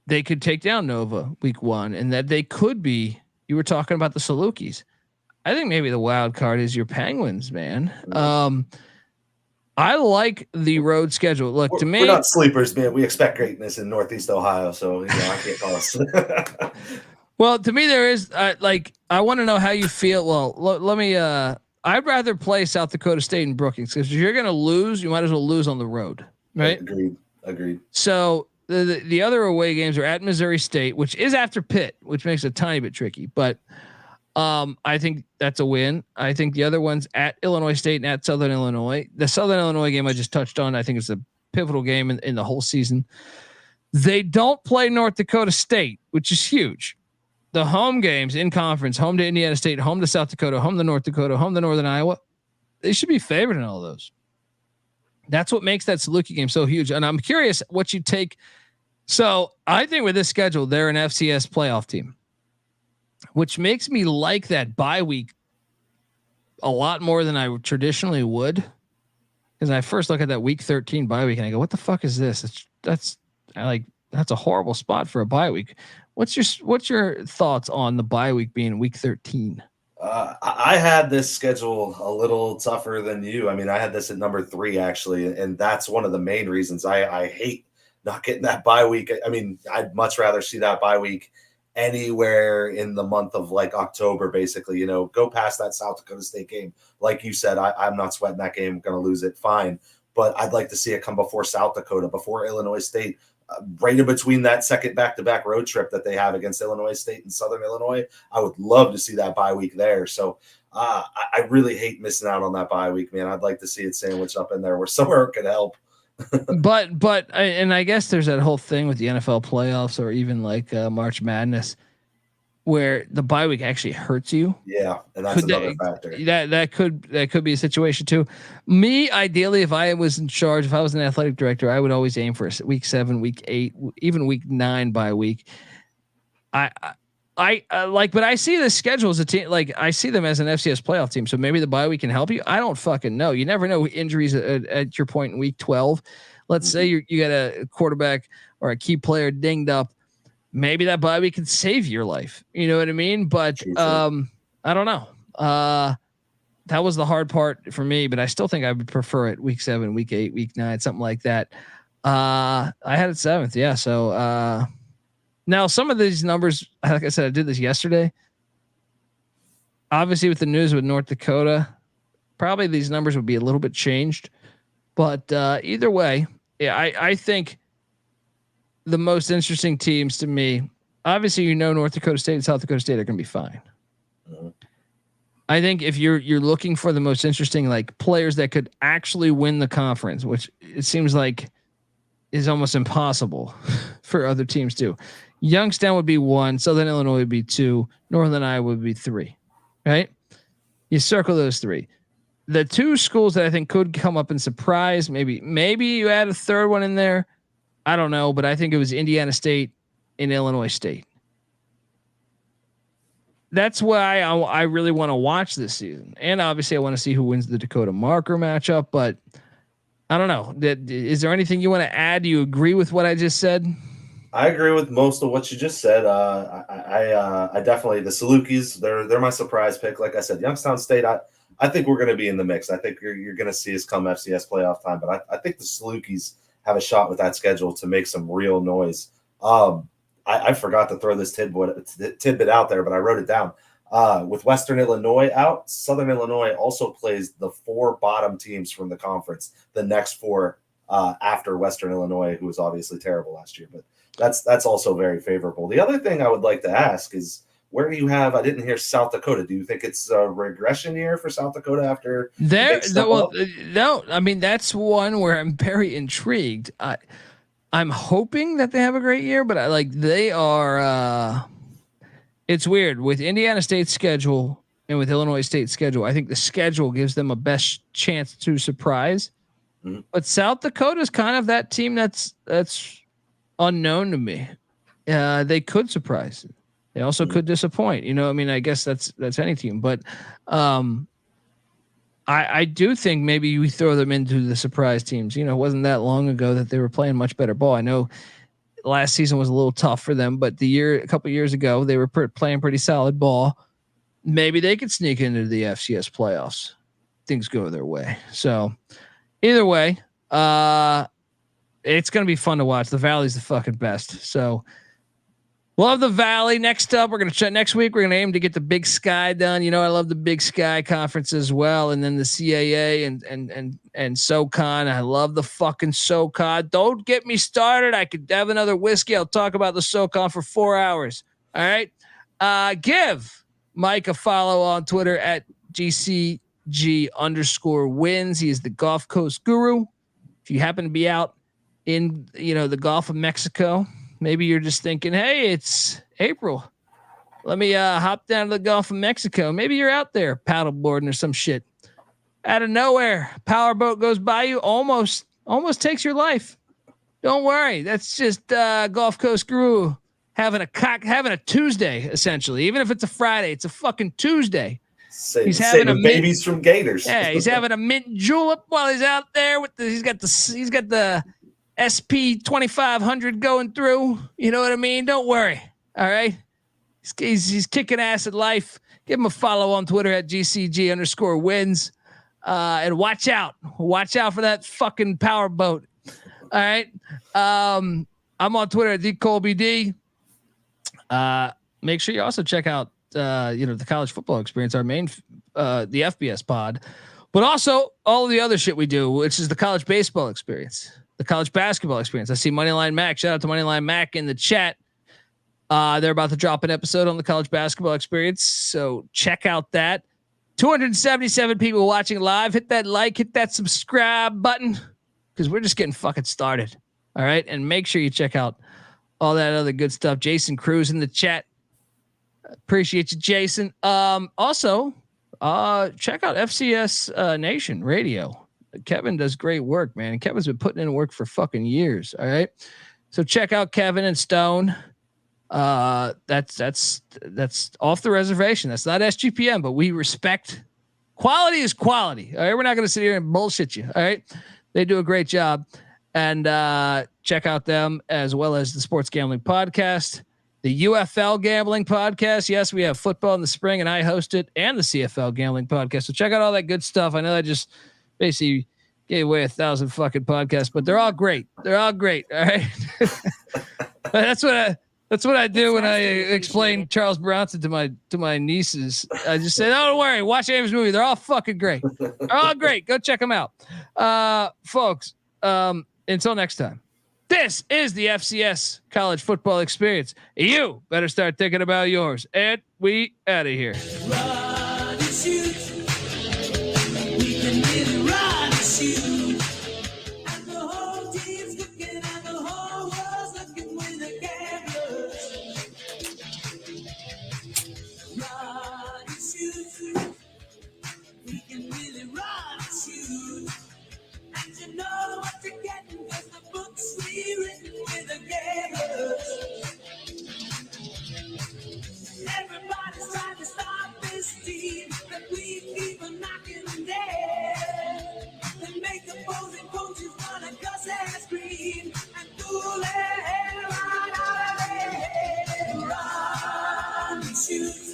they could take down Nova week 1, and that they could be, you were talking about the Salukis. I think maybe the wild card is your Penguins, man. I like the road schedule. Look, to me, we're not sleepers, man. We expect greatness in Northeast Ohio, so I can't call us. Well, to me, there is I want to know how you feel. Well, let me. I'd rather play South Dakota State and Brookings, because if you're going to lose, you might as well lose on the road, right? Agreed. So the other away games are at Missouri State, which is after Pitt, which makes it a tiny bit tricky, but. I think that's a win. I think the other one's at Illinois State and at Southern Illinois. The Southern Illinois game I just touched on, I think it's a pivotal game in the whole season. They don't play North Dakota State, which is huge. The home games in conference, home to Indiana State, home to South Dakota, home to North Dakota, home to Northern Iowa. They should be favored in all of those. That's what makes that Saluki game so huge. And I'm curious what you take. So I think with this schedule, they're an FCS playoff team, which makes me like that bye week a lot more than I traditionally would. Because I first look at that week 13 bye week and I go, what the fuck is this? That's a horrible spot for a bye week. What's your thoughts on the bye week being week 13? I had this schedule a little tougher than you. I mean, I had this at number 3 actually, and that's one of the main reasons I hate not getting that bye week. I mean, I'd much rather see that bye week anywhere in the month of like October, basically. Go past that South Dakota State game. Like you said, I'm not sweating that game. I'm going to lose it. Fine. But I'd like to see it come before South Dakota, before Illinois State, right in between that second back-to-back road trip that they have against Illinois State and Southern Illinois. I would love to see that bye week there. So I really hate missing out on that bye week, man. I'd like to see it sandwiched up in there where somewhere it could help. but I guess there's that whole thing with the NFL playoffs or even like March Madness where the bye week actually hurts you. Yeah, and that's another factor. That could be a situation too. Me, ideally, if I was in charge, if I was an athletic director, I would always aim for a week 7, week 8, even week 9 bye week. But I see the schedule as a team. Like I see them as an FCS playoff team. So maybe the bye week can help you. I don't fucking know. You never know injuries at your point in week 12. Let's say you got a quarterback or a key player dinged up. Maybe that bye week can save your life. You know what I mean? But I don't know. That was the hard part for me, but I still think I would prefer it week 7, week 8, week 9, something like that. I had it 7th. Yeah. So now some of these numbers, like I said, I did this yesterday. Obviously with the news with North Dakota, probably these numbers would be a little bit changed, but either way, yeah, I think the most interesting teams to me, obviously, North Dakota State and South Dakota State are going to be fine. Mm-hmm. I think if you're looking for the most interesting like players that could actually win the conference, which it seems like is almost impossible for other teams too. Youngstown would be 1, Southern Illinois would be 2, Northern Iowa would be 3. Right? You circle those 3. The 2 schools that I think could come up and surprise, maybe you add a third one in there. I don't know, but I think it was Indiana State and Illinois State. That's why I really want to watch this season. And obviously I want to see who wins the Dakota Marker matchup, but I don't know. Is there anything you want to add? Do you agree with what I just said? I agree with most of what you just said. I definitely, the Salukis, they're my surprise pick. Like I said, Youngstown State, I think we're going to be in the mix. I think you're going to see us come FCS playoff time, but I think the Salukis have a shot with that schedule to make some real noise. I forgot to throw this tidbit out there, but I wrote it down. With Western Illinois out, Southern Illinois also plays the 4 bottom teams from the conference, the next 4 after Western Illinois, who was obviously terrible last year. But that's also very favorable. The other thing I would like to ask is, where do you have? I didn't hear South Dakota. Do you think it's a regression year for South Dakota after no? I mean, that's one where I'm very intrigued. I'm hoping that they have a great year, but they are. It's weird with Indiana State's schedule and with Illinois State's schedule. I think the schedule gives them a best chance to surprise. Mm-hmm. But South Dakota is kind of that team that's unknown to me. They could surprise. They also could disappoint. I mean, I guess that's any team, but I do think maybe we throw them into the surprise teams. It wasn't that long ago that they were playing much better ball. I know last season was a little tough for them, but a couple of years ago, they were playing pretty solid ball. Maybe they could sneak into the FCS playoffs. Things go their way. So either way, it's going to be fun to watch. The Valley's the fucking best. So love the Valley. Next up, we're going to check next week. We're going to aim to get the Big Sky done. I love the Big Sky conference as well. And then the CAA and SoCon. I love the fucking SoCon. Don't get me started. I could have another whiskey. I'll talk about the SoCon for 4 hours. All right. Give Mike a follow on Twitter at GCG_wins. He is the Gulf Coast guru. If you happen to be out in, the Gulf of Mexico, maybe you're just thinking, hey, it's April. Let me hop down to the Gulf of Mexico. Maybe you're out there paddleboarding or some shit. Out of nowhere, powerboat goes by you, almost takes your life. Don't worry. That's just Gulf Coast Guru having a Tuesday, essentially. Even if it's a Friday, it's a fucking Tuesday. Saving babies from gators. Yeah, he's having a mint julep while he's out there with he's got the SP 2500 going through. You know what I mean? Don't worry. All right. He's kicking ass at life. Give him a follow on Twitter at GCG_wins. And watch out for that fucking power boat. All right. I'm on Twitter at DColbyD. Make sure you also check out, the college football experience, our main, the FBS pod, but also all of the other shit we do, which is the college baseball experience, the college basketball experience. I see Moneyline Mac. Shout out to Moneyline Mac in the chat. They're about to drop an episode on the college basketball experience. So check out that. 277 people watching live. Hit that like, hit that subscribe button, because we're just getting fucking started. All right. And make sure you check out all that other good stuff. Jason Cruz in the chat. Appreciate you, Jason. Also, check out FCS Nation Radio. Kevin does great work, man. And Kevin's been putting in work for fucking years. All right. So check out Kevin and Stone. That's off the reservation. That's not SGPN, but we respect quality is quality. All right. We're not going to sit here and bullshit you. All right. They do a great job. And check out them as well as the Sports Gambling Podcast, the UFL Gambling Podcast. Yes, we have football in the spring, and I host it, and the CFL Gambling Podcast. So check out all that good stuff. I know I just basically gave away 1,000 fucking podcasts, but they're all great. They're all great. All right. That's what I do when I explain Charles Bronson to my nieces. I just say, "Don't worry, watch Ames movie. They're all fucking great. They're all great. Go check them out, folks." Until next time, this is the FCS college football experience. You better start thinking about yours. And we out of here. Run and shoot. We can really run and shoot. And the whole team's looking and the whole world's looking with the cameras. Run and shoot. We can really run and shoot. And you know what you're getting, 'cause the book's rewritten with the gamers. Everybody's trying to stop this team, but we keep on knocking them dead. They make opposing coaches wanna cuss and scream and pull their hair right out of their head. Run and shoot.